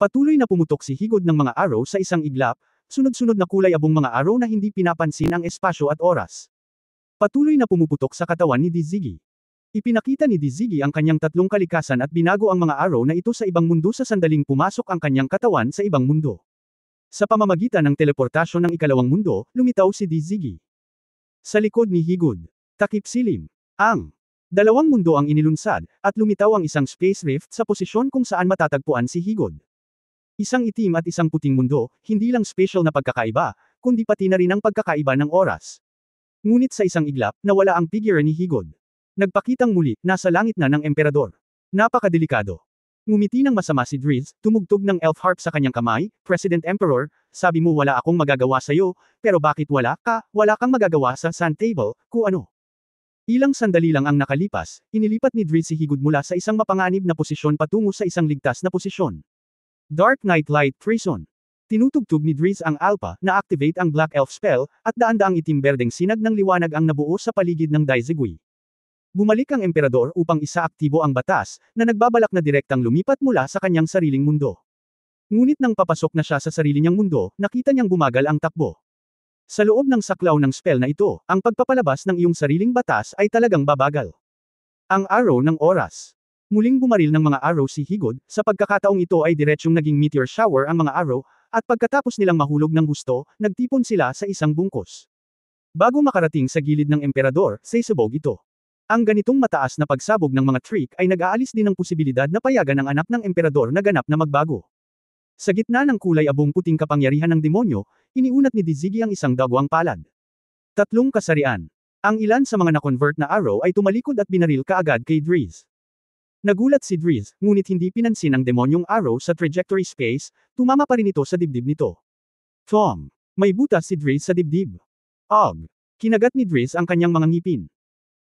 Patuloy na pumutok si Higod ng mga araw sa isang iglap, sunod-sunod na kulay abong mga araw na hindi pinapansin ang espasyo at oras. Patuloy na pumuputok sa katawan ni Dizigi. Ipinakita ni Dizigi ang kanyang tatlong kalikasan at binago ang mga araw na ito sa ibang mundo sa sandaling pumasok ang kanyang katawan sa ibang mundo. Sa pamamagitan ng teleportasyon ng ikalawang mundo, lumitaw si Dizigi. Sa likod ni Higod, takip silim. Ang dalawang mundo ang inilunsad, at lumitaw ang isang space rift sa posisyon kung saan matatagpuan si Higod. Isang itim at isang puting mundo, hindi lang special na pagkakaiba, kundi pati na rin ang pagkakaiba ng oras. Ngunit sa isang iglap, nawala ang figure ni Higod. Nagpakitang muli, nasa langit na ng emperador. Napakadelikado. Ngumiti ng masama si Driz, tumugtog ng elf harp sa kanyang kamay, President Emperor, sabi mo wala akong magagawa sa'yo, pero bakit wala kang magagawa sa sand table, kung ano? Ilang sandali lang ang nakalipas, inilipat ni Driz si Higod mula sa isang mapanganib na posisyon patungo sa isang ligtas na posisyon. Dark Knight Light Prison. Tinutugtog ni Driz ang alpha, na-activate ang Black Elf spell, at daan-daang itim-berdeng sinag ng liwanag ang nabuo sa paligid ng Daizegui. Bumalik ang emperador upang isaaktibo ang batas, na nagbabalak na direktang lumipat mula sa kanyang sariling mundo. Ngunit nang papasok na siya sa sarili niyang mundo, nakita niyang bumagal ang takbo. Sa loob ng saklaw ng spell na ito, ang pagpapalabas ng iyong sariling batas ay talagang babagal. Ang araw ng oras. Muling bumaril ng mga araw si Higod, sa pagkakataong ito ay diretsyong naging meteor shower ang mga araw, at pagkatapos nilang mahulog ng gusto, nagtipon sila sa isang bungkos. Bago makarating sa gilid ng emperador, sasabog ito. Ang ganitong mataas na pagsabog ng mga trick ay nag-aalis din ng posibilidad na payagan ang anak ng emperador na ganap na magbago. Sa gitna ng kulay abong puting kapangyarihan ng demonyo, iniunat ni Dizigi ang isang dagwang palad. Tatlong kasarian. Ang ilan sa mga na-convert na arrow ay tumalikod at binaril kaagad kay Driz. Nagulat si Driz, ngunit hindi pinansin ang demonyong arrow sa trajectory space, tumama pa rin ito sa dibdib nito. Tom. May butas si Driz sa dibdib. Og. Kinagat ni Driz ang kanyang mga ngipin.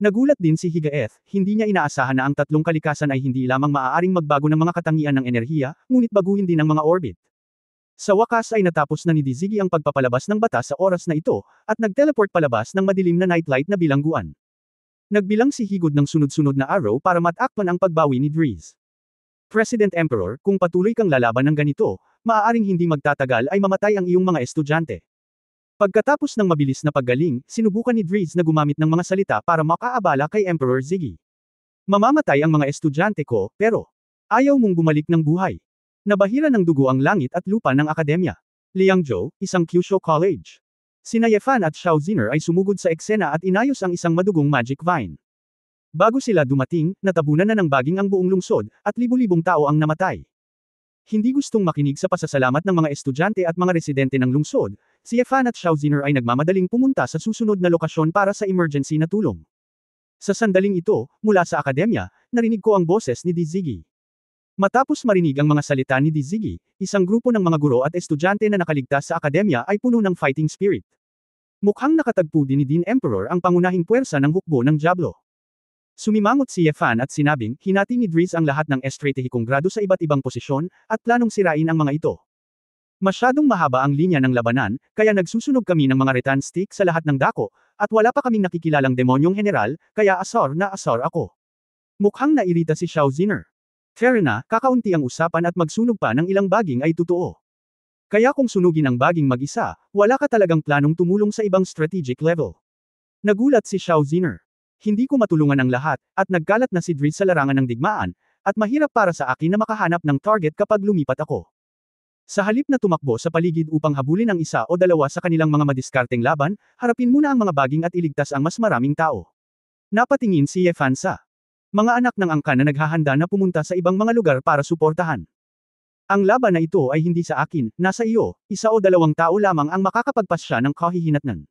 Nagulat din si Higaeth, hindi niya inaasahan na ang tatlong kalikasan ay hindi lamang maaaring magbago ng mga katangian ng enerhiya, ngunit baguhin din ang mga orbit. Sa wakas ay natapos na ni Dizigi ang pagpapalabas ng batas sa oras na ito, at nag-teleport palabas ng madilim na nightlight na bilangguan. Nagbilang si Higod ng sunod-sunod na arrow para matakpan ang pagbawi ni Driz. President Emperor, kung patuloy kang lalaban ng ganito, maaaring hindi magtatagal ay mamatay ang iyong mga estudyante. Pagkatapos ng mabilis na paggaling, sinubukan ni Driz na gumamit ng mga salita para makaabala kay Emperor Ziggy. Mamamatay ang mga estudyante ko, pero ayaw mong bumalik ng buhay. Nabahira ng dugo ang langit at lupa ng akademya. Liangzhou, isang Kyushu College. Sina Ye Fan at Xiao Ziner ay sumugod sa eksena at inayos ang isang madugong magic vine. Bago sila dumating, natabunan na ng baging ang buong lungsod, at libu-libong tao ang namatay. Hindi gustong makinig sa pasasalamat ng mga estudyante at mga residente ng lungsod, si Ye Fan at Xiao Ziner ay nagmamadaling pumunta sa susunod na lokasyon para sa emergency na tulong. Sa sandaling ito, mula sa akademya, narinig ko ang boses ni Dizigi. Matapos marinig ang mga salita ni Dizigi, isang grupo ng mga guro at estudyante na nakaligtas sa akademya ay puno ng fighting spirit. Mukhang nakatagpo din ni Dean Emperor ang pangunahing puwersa ng hukbo ng Diablo. Sumimangot si Ye Fan at sinabing, hinati ni Driz ang lahat ng estratehikong grado sa iba't ibang posisyon, at planong sirain ang mga ito. Masyadong mahaba ang linya ng labanan, kaya nagsusunog kami ng mga retan stick sa lahat ng dako, at wala pa kaming nakikilalang demonyong general, kaya asar na asar ako. Mukhang nairita si Xiao Ziner. Fair na, kakaunti ang usapan at magsunog pa ng ilang baging ay totoo. Kaya kung sunugin ang baging mag-isa, wala ka talagang planong tumulong sa ibang strategic level. Nagulat si Xiao Ziner. Hindi ko matulungan ang lahat, at nagkalat na si Driz sa larangan ng digmaan, at mahirap para sa akin na makahanap ng target kapag lumipat ako. Sa halip na tumakbo sa paligid upang habulin ang isa o dalawa sa kanilang mga madiskarteng laban, harapin muna ang mga baging at iligtas ang mas maraming tao. Napatingin si Ye Fan sa mga anak ng angkan na naghahanda na pumunta sa ibang mga lugar para suportahan. Ang laban na ito ay hindi sa akin, nasa iyo, isa o dalawang tao lamang ang makakapagpasya ng kahihinatnan.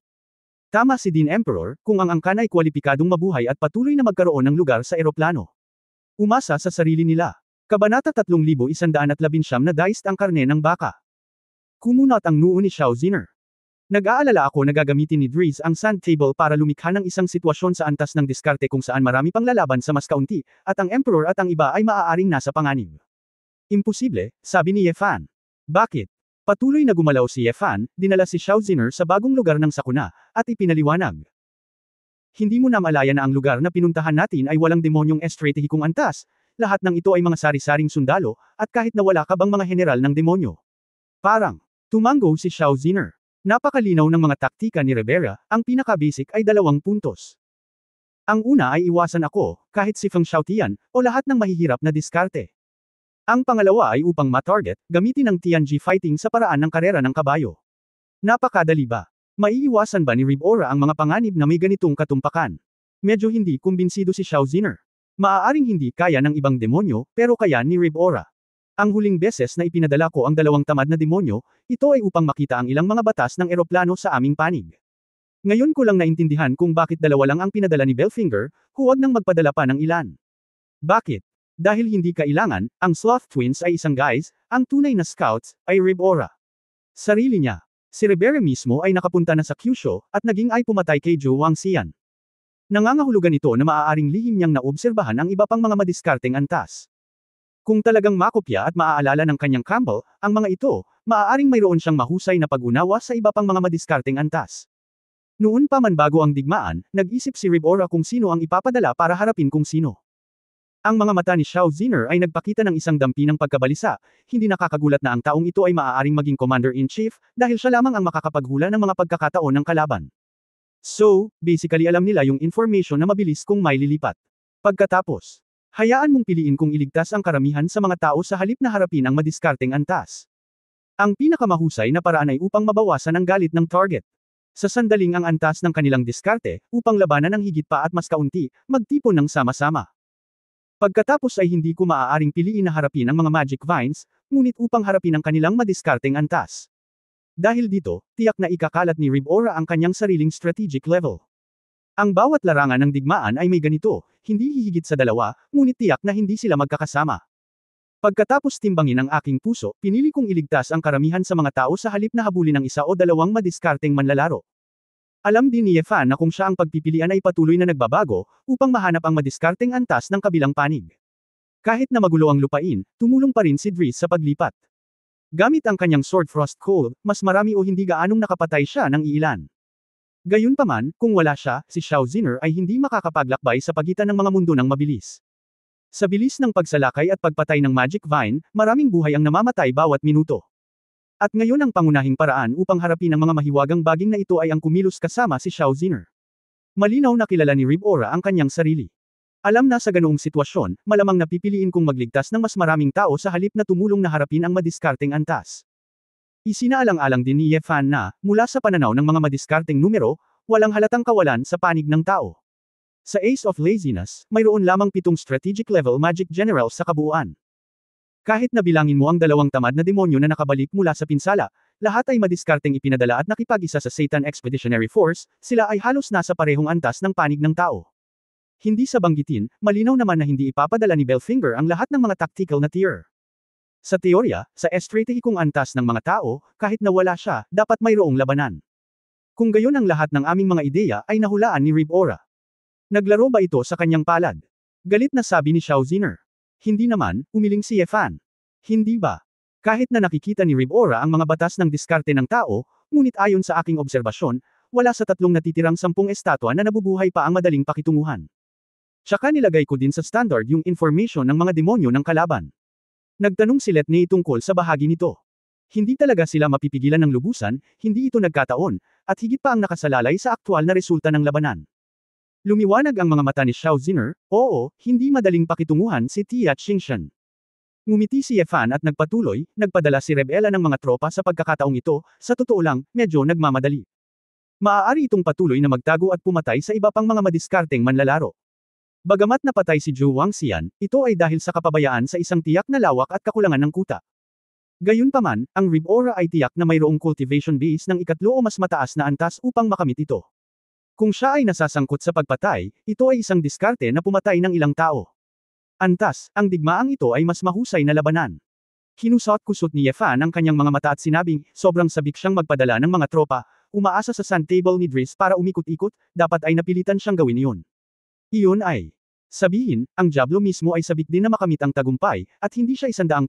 Tama si Dean Emperor, kung ang angkan ay kwalipikadong mabuhay at patuloy na magkaroon ng lugar sa eroplano. Umasa sa sarili nila. Kabanata 3119 na diced ang karne ng baka. Kumunat ang noo ni Xiao Ziner. Nag-aalala ako na gagamitin ni Driz ang sand table para lumikha ng isang sitwasyon sa antas ng diskarte kung saan marami pang lalaban sa mas kaunti, at ang Emperor at ang iba ay maaaring nasa panganib. Imposible, sabi ni Ye Fan. Bakit? Patuloy na gumalaw si Ye Fan, dinala si Xiao Ziner sa bagong lugar ng sakuna, at ipinaliwanag. Hindi mo na malaya na ang lugar na pinuntahan natin ay walang demonyong estratehikong antas, lahat ng ito ay mga sari-saring sundalo, at kahit na wala ka bang mga general ng demonyo. Parang, tumango si Xiao Ziner. Napakalinaw ng mga taktika ni Rivera, ang pinaka-basic ay 2 puntos. Ang una ay iwasan ako, kahit si Feng Xiaotian, o lahat ng mahihirap na diskarte. Ang pangalawa ay upang ma-target, gamitin ang Tianji fighting sa paraan ng karera ng kabayo. Napakadali ba? Maiiwasan ba ni Ribora ang mga panganib na may ganitong katumpakan? Medyo hindi kumbinsido si Xiao Ziner. Maaaring hindi kaya ng ibang demonyo, pero kaya ni Ribora. Ang huling beses na ipinadala ko ang 2 tamad na demonyo, ito ay upang makita ang ilang mga batas ng eroplano sa aming panig. Ngayon ko lang naintindihan kung bakit 2 lang ang pinadala ni Belfinger, huwag nang magpadala pa ng ilan. Bakit? Dahil hindi kailangan, ang Sloth Twins ay isang guys, ang tunay na scouts, ay Ribora. Sarili niya. Si Rivera mismo ay nakapunta na sa Kyushu, at naging ay pumatay kay Zhou Wangxian. Nangangahulugan ito na maaaring lihim niyang naobserbahan ang iba pang mga madiskarteng antas. Kung talagang makopya at maaalala ng kanyang Campbell, ang mga ito, maaaring mayroon siyang mahusay na pag-unawa sa iba pang mga madiskarteng antas. Noon pa man bago ang digmaan, nag-isip si Ribora kung sino ang ipapadala para harapin kung sino. Ang mga mata ni Xiao Ziner ay nagpakita ng isang dampi ng pagkabalisa, hindi nakakagulat na ang taong ito ay maaaring maging commander-in-chief, dahil siya lamang ang makakapaghula ng mga pagkakataon ng kalaban. So, basically alam nila yung information na mabilis kung may lilipat. Pagkatapos, hayaan mong piliin kung iligtas ang karamihan sa mga tao sa halip na harapin ang madiskarteng antas. Ang pinakamahusay na paraan ay upang mabawasan ang galit ng target. Sa sandaling ang antas ng kanilang diskarte, upang labanan ng higit pa at mas kaunti, magtipon ng sama-sama. Pagkatapos ay hindi ko maaaring piliin na harapin ang mga magic vines, ngunit upang harapin ang kanilang madiskarteng antas. Dahil dito, tiyak na ikakalat ni Ribora ang kanyang sariling strategic level. Ang bawat larangan ng digmaan ay may ganito, hindi hihigit sa 2, ngunit tiyak na hindi sila magkakasama. Pagkatapos timbangin ang aking puso, pinili kong iligtas ang karamihan sa mga tao sa halip na habulin ng 1 o 2 madiskarteng manlalaro. Alam din ni Ye Fan na kung siya ang pagpipilian ay patuloy na nagbabago, upang mahanap ang madiskarteng antas ng kabilang panig. Kahit na magulo ang lupain, tumulong pa rin si Driz sa paglipat. Gamit ang kanyang Sword Frost Cold, mas marami o hindi gaanong nakapatay siya ng iilan. Gayunpaman, kung wala siya, si Xiao Ziner ay hindi makakapaglakbay sa pagitan ng mga mundo ng mabilis. Sa bilis ng pagsalakay at pagpatay ng Magic Vine, maraming buhay ang namamatay bawat minuto. At ngayon ang pangunahing paraan upang harapin ang mga mahiwagang baging na ito ay ang kumilos kasama si Xiao Ziner. Malinaw na kilala ni Ribora ang kanyang sarili. Alam na sa ganoong sitwasyon, malamang napipiliin kong magligtas ng mas maraming tao sa halip na tumulong na harapin ang madiskarteng antas. Isinaalang-alang din ni Ye Fan na, mula sa pananaw ng mga madiskarteng numero, walang halatang kawalan sa panig ng tao. Sa Ace of Laziness, mayroon lamang 7 strategic level magic generals sa kabuuan. Kahit na bilangin mo ang 2 tamad na demonyo na nakabalik mula sa pinsala, lahat ay madiskarteng ipinadala at nakipag-isa sa Satan Expeditionary Force, sila ay halos nasa parehong antas ng panig ng tao. Hindi sa banggitin, malinaw naman na hindi ipapadala ni Belfinger ang lahat ng mga tactical na tier. Sa teorya, sa estratehikong antas ng mga tao, kahit na wala siya, dapat mayroong labanan. Kung gayon ang lahat ng aming mga ideya ay nahulaan ni Rib Ora. Naglaro ba ito sa kanyang palad? Galit na sabi ni Xiao Ziner. Hindi naman, umiling si Ye Fan. Hindi ba? Kahit na nakikita ni Rib Ora ang mga batas ng diskarte ng tao, ngunit ayon sa aking obserbasyon, wala sa 3 natitirang 10 estatwa na nabubuhay pa ang madaling pakitunguhan. Tsaka nilagay ko din sa standard yung information ng mga demonyo ng kalaban. Nagtanong si Letney tungkol sa bahagi nito. Hindi talaga sila mapipigilan ng lubusan, hindi ito nagkataon, at higit pa ang nakasalalay sa aktwal na resulta ng labanan. Lumiwanag ang mga mata ni Xiao Ziner, oo, hindi madaling pakitunguhan si Tia Qingshan. Ngumiti si Ye Fan at nagpatuloy, nagpadala si Rebella ng mga tropa sa pagkakataong ito, sa totoo lang, medyo nagmamadali. Maaari itong patuloy na magtago at pumatay sa iba pang mga madiskarteng manlalaro. Bagamat napatay si Zhu Wangxian, ito ay dahil sa kapabayaan sa isang tiyak na lawak at kakulangan ng kuta. Gayunpaman, ang Rib Ora ay tiyak na mayroong cultivation base ng 3 o mas mataas na antas upang makamit ito. Kung siya ay nasasangkot sa pagpatay, ito ay isang diskarte na pumatay ng ilang tao. Antas, ang digmaang ito ay mas mahusay na labanan. Kinusot-kusot ni Ye Fan ang kanyang mga mata at sinabing, sobrang sabik siyang magpadala ng mga tropa, umaasa sa sand table ni Driss para umikot-ikot, dapat ay napilitan siyang gawin iyon. Iyon ay, sabihin, ang Diablo mismo ay sabik din na makamit ang tagumpay, at hindi siya 100%.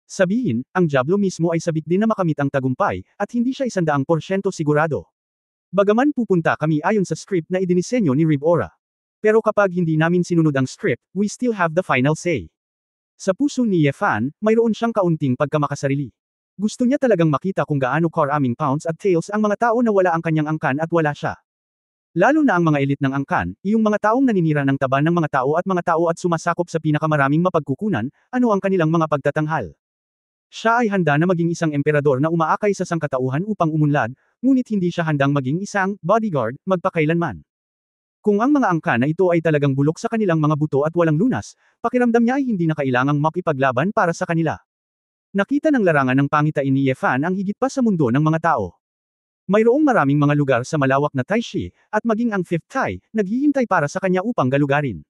Sabihin, ang Diablo mismo ay sabik din na makamit ang tagumpay, at hindi siya 100% sigurado. Bagaman pupunta kami ayon sa script na idinisenyo ni Rib Ora. Pero kapag hindi namin sinunod ang script, we still have the final say. Sa puso ni Ye Fan, mayroon siyang kaunting pagkamakasarili. Gusto niya talagang makita kung gaano karaming pounds at tails ang mga tao na wala ang kanyang angkan at wala siya. Lalo na ang mga elit ng angkan, yung mga taong naninira ng taba ng mga tao at sumasakop sa pinakamaraming mapagkukunan, ano ang kanilang mga pagtatanghal. Siya ay handa na maging isang emperador na umaakay sa sangkatauhan upang umunlad, ngunit hindi siya handang maging isang bodyguard magpakailanman. Kung ang mga angka na ito ay talagang bulok sa kanilang mga buto at walang lunas, pakiramdam niya ay hindi na kailangang makipaglaban para sa kanila. Nakita ng larangan ng pangitain ni Ye Fan ang higit pa sa mundo ng mga tao. Mayroong maraming mga lugar sa malawak na Taishi, at maging ang Fifth Tai, naghihintay para sa kanya upang galugarin.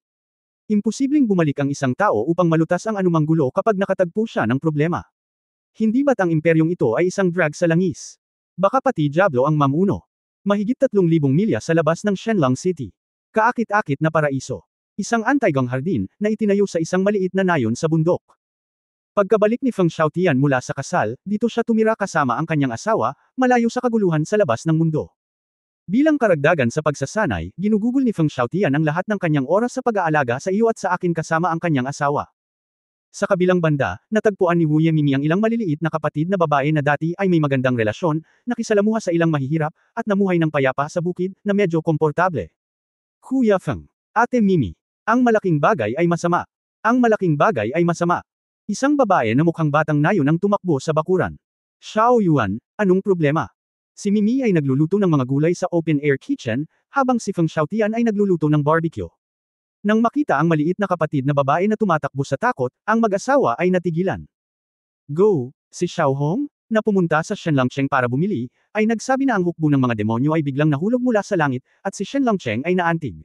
Imposibleng bumalik ang isang tao upang malutas ang anumang gulo kapag nakatagpo siya ng problema. Hindi ba't ang imperyong ito ay isang drag sa langis? Baka pati Diablo ang mamuno. Mahigit 3,000 milya sa labas ng Shenlong City. Kaakit-akit na paraiso. Isang anti-gang hardin, na itinayo sa isang maliit na nayon sa bundok. Pagkabalik ni Feng Xiaotian mula sa kasal, dito siya tumira kasama ang kanyang asawa, malayo sa kaguluhan sa labas ng mundo. Bilang karagdagan sa pagsasanay, ginugugol ni Feng Xiaotian ang lahat ng kanyang oras sa pag-aalaga sa iyo at sa akin kasama ang kanyang asawa. Sa kabilang banda, natagpuan ni Wu Yemimi ang ilang maliliit na kapatid na babae na dati ay may magandang relasyon, nakisalamuha sa ilang mahihirap, at namuhay ng payapa sa bukid, na medyo komportable. Kuya Feng. Ate Mimi. Ang malaking bagay ay masama. Ang malaking bagay ay masama. Isang babae na mukhang batang nayon ang tumakbo sa bakuran. Xiao Yuan, anong problema? Si Mimi ay nagluluto ng mga gulay sa open-air kitchen, habang si Feng Xiaotian ay nagluluto ng barbecue. Nang makita ang maliit na kapatid na babae na tumatakbo sa takot, ang mag-asawa ay natigilan. Go, si Xiao Hong, na pumunta sa Shenlongcheng para bumili, ay nagsabi na ang hukbo ng mga demonyo ay biglang nahulog mula sa langit, at si Shenlongcheng ay naantig.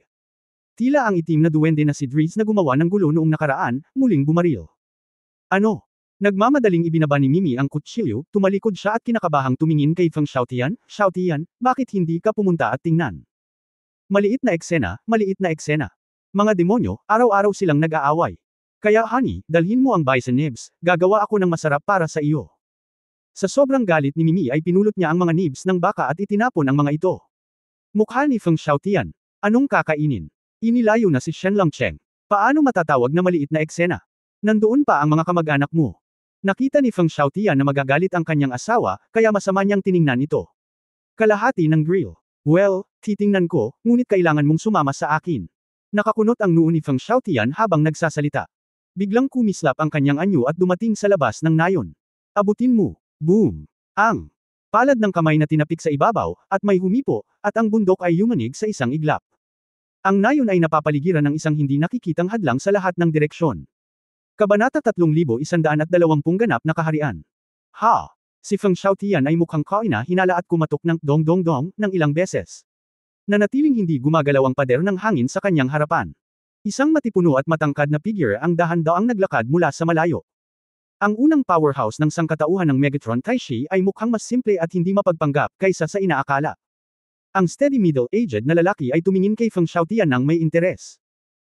Tila ang itim na duwende na si Driz na gumawa ng gulo noong nakaraan, muling bumaril. Ano? Nagmamadaling ibinaba ni Mimi ang kutsilyo, tumalikod siya at kinakabahang tumingin kay Feng Xiaotian, Xiaotian, bakit hindi ka pumunta at tingnan? Maliit na eksena, maliit na eksena. Mga demonyo, araw-araw silang nag-aaway. Kaya honey, dalhin mo ang bison nibs, gagawa ako ng masarap para sa iyo. Sa sobrang galit ni Mimi ay pinulot niya ang mga nibs ng baka at itinapon ang mga ito. Mukha ni Feng Xiaotian. Anong kakainin? Inilayo na si Shen Longcheng. Paano matatawag na maliit na eksena? Nandoon pa ang mga kamag-anak mo. Nakita ni Feng Xiaotian na magagalit ang kanyang asawa, kaya masama niyang tiningnan ito. Kalahati ng grill. Well, titingnan ko, ngunit kailangan mong sumama sa akin. Nakakunot ang noo ni Feng Xiaotian habang nagsasalita. Biglang kumislap ang kanyang anyo at dumating sa labas ng nayon. Abutin mo. Boom! Ang palad ng kamay na tinapik sa ibabaw, at may humipo, at ang bundok ay yumanig sa isang iglap. Ang nayon ay napapaligiran ng isang hindi nakikitang hadlang sa lahat ng direksyon. Kabanata 3120 ganap na kaharian. Ha! Si Feng Xiaotian ay mukhang kaina hinala at kumatok ng dong-dong-dong ng ilang beses. Nanatiling hindi gumagalaw ang pader ng hangin sa kanyang harapan. Isang matipuno at matangkad na figure ang dahan-daang naglakad mula sa malayo. Ang unang powerhouse ng sangkatauhan ng Megatron Taishi ay mukhang mas simple at hindi mapagpanggap kaysa sa inaakala. Ang steady middle-aged na lalaki ay tumingin kay Feng Xiaotian ng may interes.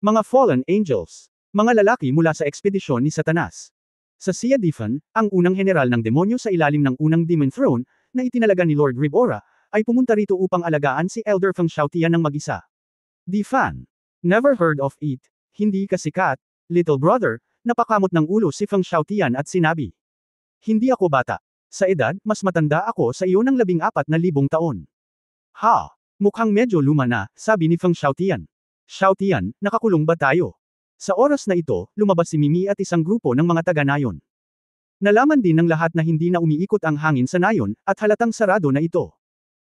Mga fallen angels. Mga lalaki mula sa ekspedisyon ni Satanas. Sa Sia Difan, ang unang general ng demonyo sa ilalim ng unang Demon Throne, na itinalaga ni Lord Ribora, ay pumunta rito upang alagaan si Elder Feng Xiaotian ng mag-isa. Difan. Never heard of it. Hindi kasikat. Little brother. Napakamot ng ulo si Feng Xiaotian at sinabi. Hindi ako bata. Sa edad, mas matanda ako sa iyo ng 14,000 taon. Ha! Mukhang medyo luma na, sabi ni Feng Xiaotian. Xiaotian, nakakulong ba tayo? Sa oras na ito, lumabas si Mimi at isang grupo ng mga taga-nayon. Nalaman din ng lahat na hindi na umiikot ang hangin sa nayon, at halatang sarado na ito.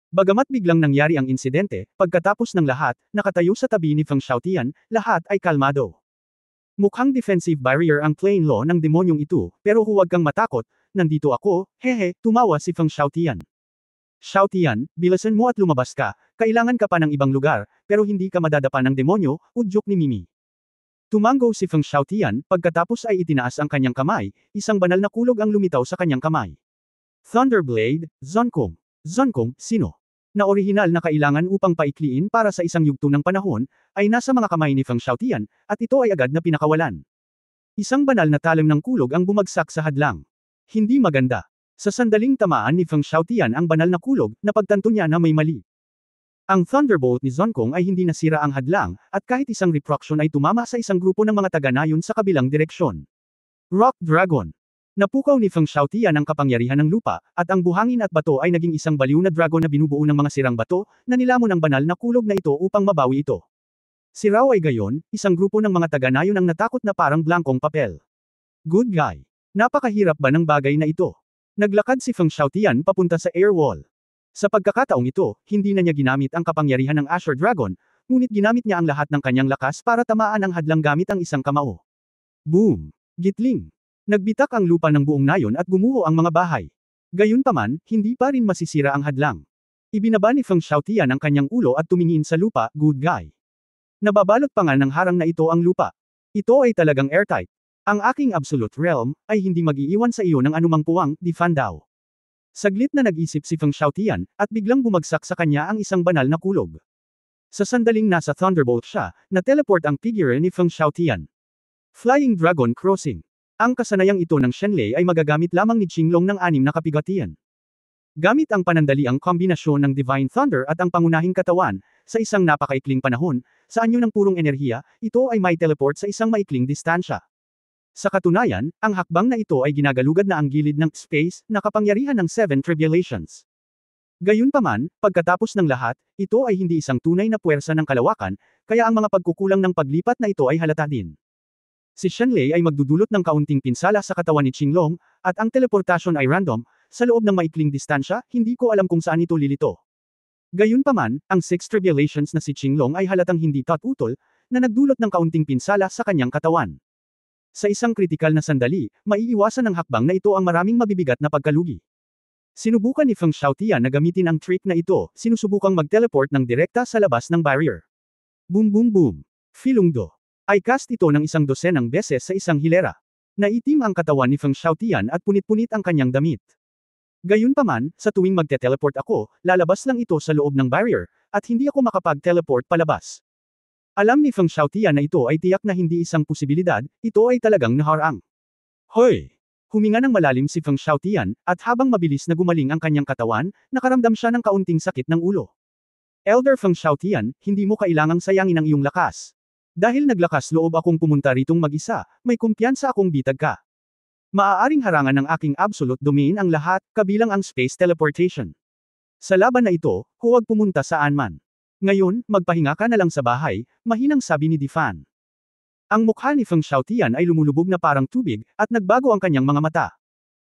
Bagamat biglang nangyari ang insidente, pagkatapos ng lahat, nakatayo sa tabi ni Feng Xiaotian, lahat ay kalmado. Mukhang defensive barrier ang plain law ng demonyong ito, pero huwag kang matakot, nandito ako, hehe, tumawa si Feng Xiaotian. Xiaotian, bilasan mo at lumabas ka, kailangan ka pa ng ibang lugar, pero hindi ka madadapa ng demonyo, udyok ni Mimi. Tumango si Feng Xiaotian, pagkatapos ay itinaas ang kanyang kamay, isang banal na kulog ang lumitaw sa kanyang kamay. Thunderblade, Zonkong. Zonkong, sino? Na orihinal na kailangan upang paikliin para sa isang yugto ng panahon, ay nasa mga kamay ni Feng Xiaotian, at ito ay agad na pinakawalan. Isang banal na talim ng kulog ang bumagsak sa hadlang. Hindi maganda. Sa sandaling tamaan ni Feng Xiaotian ang banal na kulog, napagtanto niya na may mali. Ang Thunderbolt ni Zonkong ay hindi nasira ang hadlang, at kahit isang refraction ay tumama sa isang grupo ng mga taga-nayon sa kabilang direksyon. Rock Dragon. Napukaw ni Feng Xiaotian ang kapangyarihan ng lupa, at ang buhangin at bato ay naging isang baliw na dragon na binubuo ng mga sirang bato, na nilamon ang banal na kulog na ito upang mabawi ito. Si Rao ay gayon, isang grupo ng mga taga-nayon ang natakot na parang blankong papel. Good guy. Napakahirap ba ng bagay na ito? Naglakad si Feng Xiaotian papunta sa air wall. Sa pagkakataong ito, hindi na niya ginamit ang kapangyarihan ng Asher Dragon, ngunit ginamit niya ang lahat ng kanyang lakas para tamaan ang hadlang gamit ang isang kamao. Boom! Gitling! Nagbitak ang lupa ng buong nayon at gumuho ang mga bahay. Gayunpaman, hindi pa rin masisira ang hadlang. Ibinaba ni Feng Xiaotian ang kanyang ulo at tumingin sa lupa, good guy. Nababalot pa nga ng harang na ito ang lupa. Ito ay talagang airtight. Ang aking absolute realm, ay hindi mag-iiwan sa iyo ng anumang puwang, Difan daw. Saglit na nag-isip si Feng Xiaotian, at biglang bumagsak sa kanya ang isang banal na kulog. Sa sandaling nasa Thunderbolt siya, na-teleport ang figure ni Feng Xiaotian. Flying Dragon Crossing. Ang kasanayang ito ng Shenlei ay magagamit lamang ni Qinglong ng 6 na kapigatian. Gamit ang panandaliang kombinasyon ng Divine Thunder at ang pangunahing katawan, sa isang napakaikling panahon, sa anyo ng purong enerhiya, ito ay may teleport sa isang maikling distansya. Sa katunayan, ang hakbang na ito ay ginagalugad na ang gilid ng space na kapangyarihan ng 7 Tribulations. Gayunpaman, pagkatapos ng lahat, ito ay hindi isang tunay na puwersa ng kalawakan, kaya ang mga pagkukulang ng paglipat na ito ay halata din. Si Shenlei ay magdudulot ng kaunting pinsala sa katawan ni Qinglong, at ang teleportasyon ay random, sa loob ng maikling distansya, hindi ko alam kung saan ito lilito. Gayunpaman, ang 6 Tribulations na si Qinglong ay halatang hindi tatutol, na nagdulot ng kaunting pinsala sa kanyang katawan. Sa isang kritikal na sandali, maiiwasan ng hakbang na ito ang maraming mabibigat na pagkalugi. Sinubukan ni Feng Xiaotian na gamitin ang trick na ito, sinusubukang mag-teleport ng direkta sa labas ng barrier. Boom boom boom. Filungdo. Ay cast ito ng 12 beses sa isang hilera. Naitim ang katawan ni Feng Xiaotian at punit-punit ang kanyang damit. Gayunpaman, sa tuwing magte-teleport ako, lalabas lang ito sa loob ng barrier, at hindi ako makapag-teleport palabas. Alam ni Feng Xiaotian na ito ay tiyak na hindi isang posibilidad, ito ay talagang naharang. Hoy! Huminga ng malalim si Feng Xiaotian, at habang mabilis na gumaling ang kanyang katawan, nakaramdam siya ng kaunting sakit ng ulo. Elder Feng Xiaotian, hindi mo kailangang sayangin ang iyong lakas. Dahil naglakas loob akong pumunta ritong mag-isa, may kumpiyansa akong bitag ka. Maaaring harangan ng aking absolute domain ang lahat, kabilang ang space teleportation. Sa laban na ito, huwag pumunta saan man. Ngayon, magpahinga ka na lang sa bahay, mahinang sabi ni Di Fan. Ang mukha ni Feng Xiaotian ay lumulubog na parang tubig, at nagbago ang kanyang mga mata.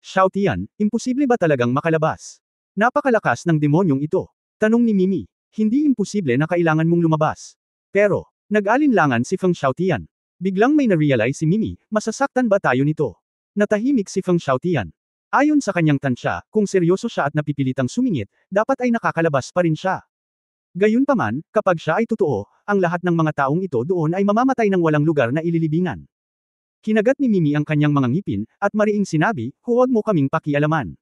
Xiaotian, imposible ba talagang makalabas? Napakalakas ng demonyong ito. Tanong ni Mimi. Hindi imposible na kailangan mong lumabas. Pero, nag-alinlangan si Feng Xiaotian. Biglang may na-realize si Mimi, masasaktan ba tayo nito? Natahimik si Feng Xiaotian. Ayon sa kanyang tansya, kung seryoso siya at napipilitang sumingit, dapat ay nakakalabas pa rin siya. Gayunpaman, kapag siya ay totoo, ang lahat ng mga taong ito doon ay mamamatay ng walang lugar na ililibingan. Kinagat ni Mimi ang kanyang mga ngipin, at mariing sinabi, huwag mo kaming pakialaman.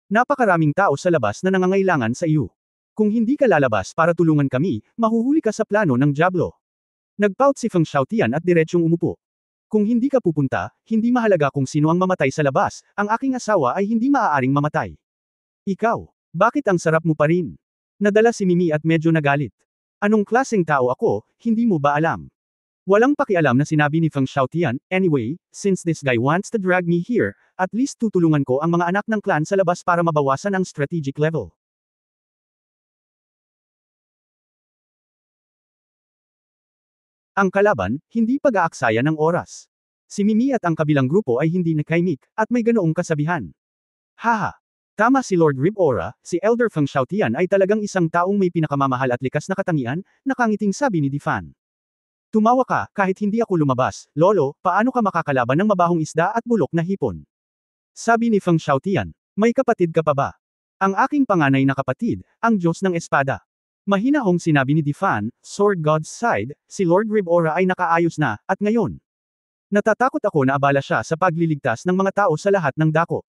Napakaraming tao sa labas na nangangailangan sa iyo. Kung hindi ka lalabas para tulungan kami, mahuhuli ka sa plano ng Diablo. Nagpout si Feng Xiaotian at diretsyong umupo. Kung hindi ka pupunta, hindi mahalaga kung sino ang mamatay sa labas, ang aking asawa ay hindi maaaring mamatay. Ikaw, bakit ang sarap mo pa rin? Nadala si Mimi at medyo nagalit. Anong klaseng tao ako, hindi mo ba alam? Walang pakialam na sinabi ni Feng Xiaotian, anyway, since this guy wants to drag me here, at least tutulungan ko ang mga anak ng clan sa labas para mabawasan ang strategic level. Ang kalaban, hindi pag-aaksaya ng oras. Si Mimi at ang kabilang grupo ay hindi nakaimik, at may ganoong kasabihan. Haha! Tama si Lord Ribora, si Elder Feng Xiaotian ay talagang isang taong may pinakamamahal at likas na katangian, nakangiting sabi ni Di Fan. Tumawa ka, kahit hindi ako lumabas, Lolo, paano ka makakalaban ng mabahong isda at bulok na hipon? Sabi ni Feng Xiaotian, may kapatid ka pa ba? Ang aking panganay na kapatid, ang Diyos ng Espada. Mahinahong sinabi ni Di Fan, Sword God's side, si Lord Ribora ay nakaayos na, at ngayon. Natatakot ako na abala siya sa pagliligtas ng mga tao sa lahat ng dako.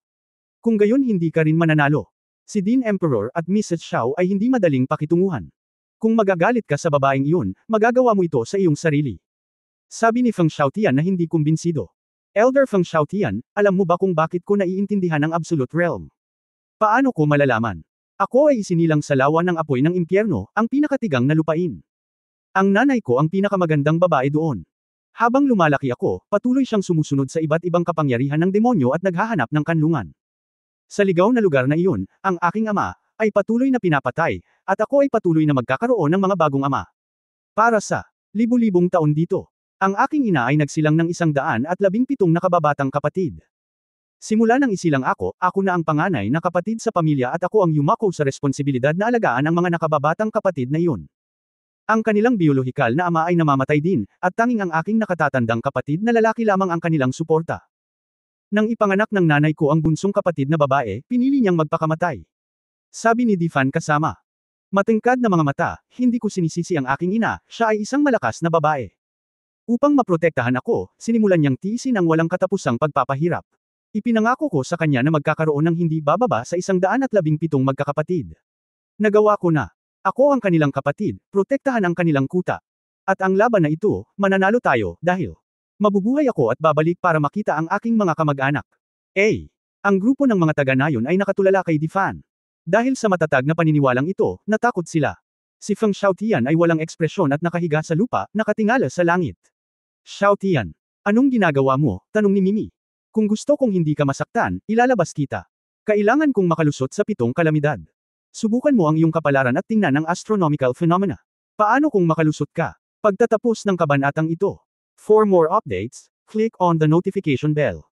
Kung gayon hindi ka rin mananalo. Si Dean Emperor at Mrs. Xiao ay hindi madaling pakitunguhan. Kung magagalit ka sa babaeng iyon, magagawa mo ito sa iyong sarili. Sabi ni Feng Xiaotian na hindi kumbinsido. Elder Feng Xiaotian, alam mo ba kung bakit ko naiintindihan ang Absolute Realm? Paano ko malalaman? Ako ay isinilang sa lawa ng apoy ng impyerno, ang pinakatigang na lupain. Ang nanay ko ang pinakamagandang babae doon. Habang lumalaki ako, patuloy siyang sumusunod sa iba't ibang kapangyarihan ng demonyo at naghahanap ng kanlungan. Sa ligaw na lugar na iyon, ang aking ama, ay patuloy na pinapatay, at ako ay patuloy na magkakaroon ng mga bagong ama. Para sa libu-libong taon dito, ang aking ina ay nagsilang ng 117 nakababatang kapatid. Simula nang isilang ako na ang panganay na kapatid sa pamilya at ako ang yumako sa responsibilidad na alagaan ang mga nakababatang kapatid na iyon. Ang kanilang biolohikal na ama ay namamatay din, at tanging ang aking nakatatandang kapatid na lalaki lamang ang kanilang suporta. Nang ipanganak ng nanay ko ang bunsong kapatid na babae, pinili niyang magpakamatay. Sabi ni Di Fan kasama. Matengkad na mga mata, hindi ko sinisisi ang aking ina, siya ay isang malakas na babae. Upang maprotektahan ako, sinimulan niyang tiisin ang walang katapusang pagpapahirap. Ipinangako ko sa kanya na magkakaroon ng hindi bababa sa 117 magkakapatid. Nagawa ko na. Ako ang kanilang kapatid, protektahan ang kanilang kuta. At ang laban na ito, mananalo tayo, dahil mabubuhay ako at babalik para makita ang aking mga kamag-anak. Ang grupo ng mga taga-nayon ay nakatulala kay Di Fan. Dahil sa matatag na paniniwalang ito, natakot sila. Si Feng Xiaotian ay walang ekspresyon at nakahiga sa lupa, nakatingala sa langit. Xiaotian, anong ginagawa mo? Tanong ni Mimi. Kung gusto kong hindi ka masaktan, ilalabas kita. Kailangan kong makalusot sa 7 kalamidad. Subukan mo ang iyong kapalaran at tingnan ang astronomical phenomena. Paano kung makalusot ka? Pagtatapos ng kabanatang ito. For more updates, click on the notification bell.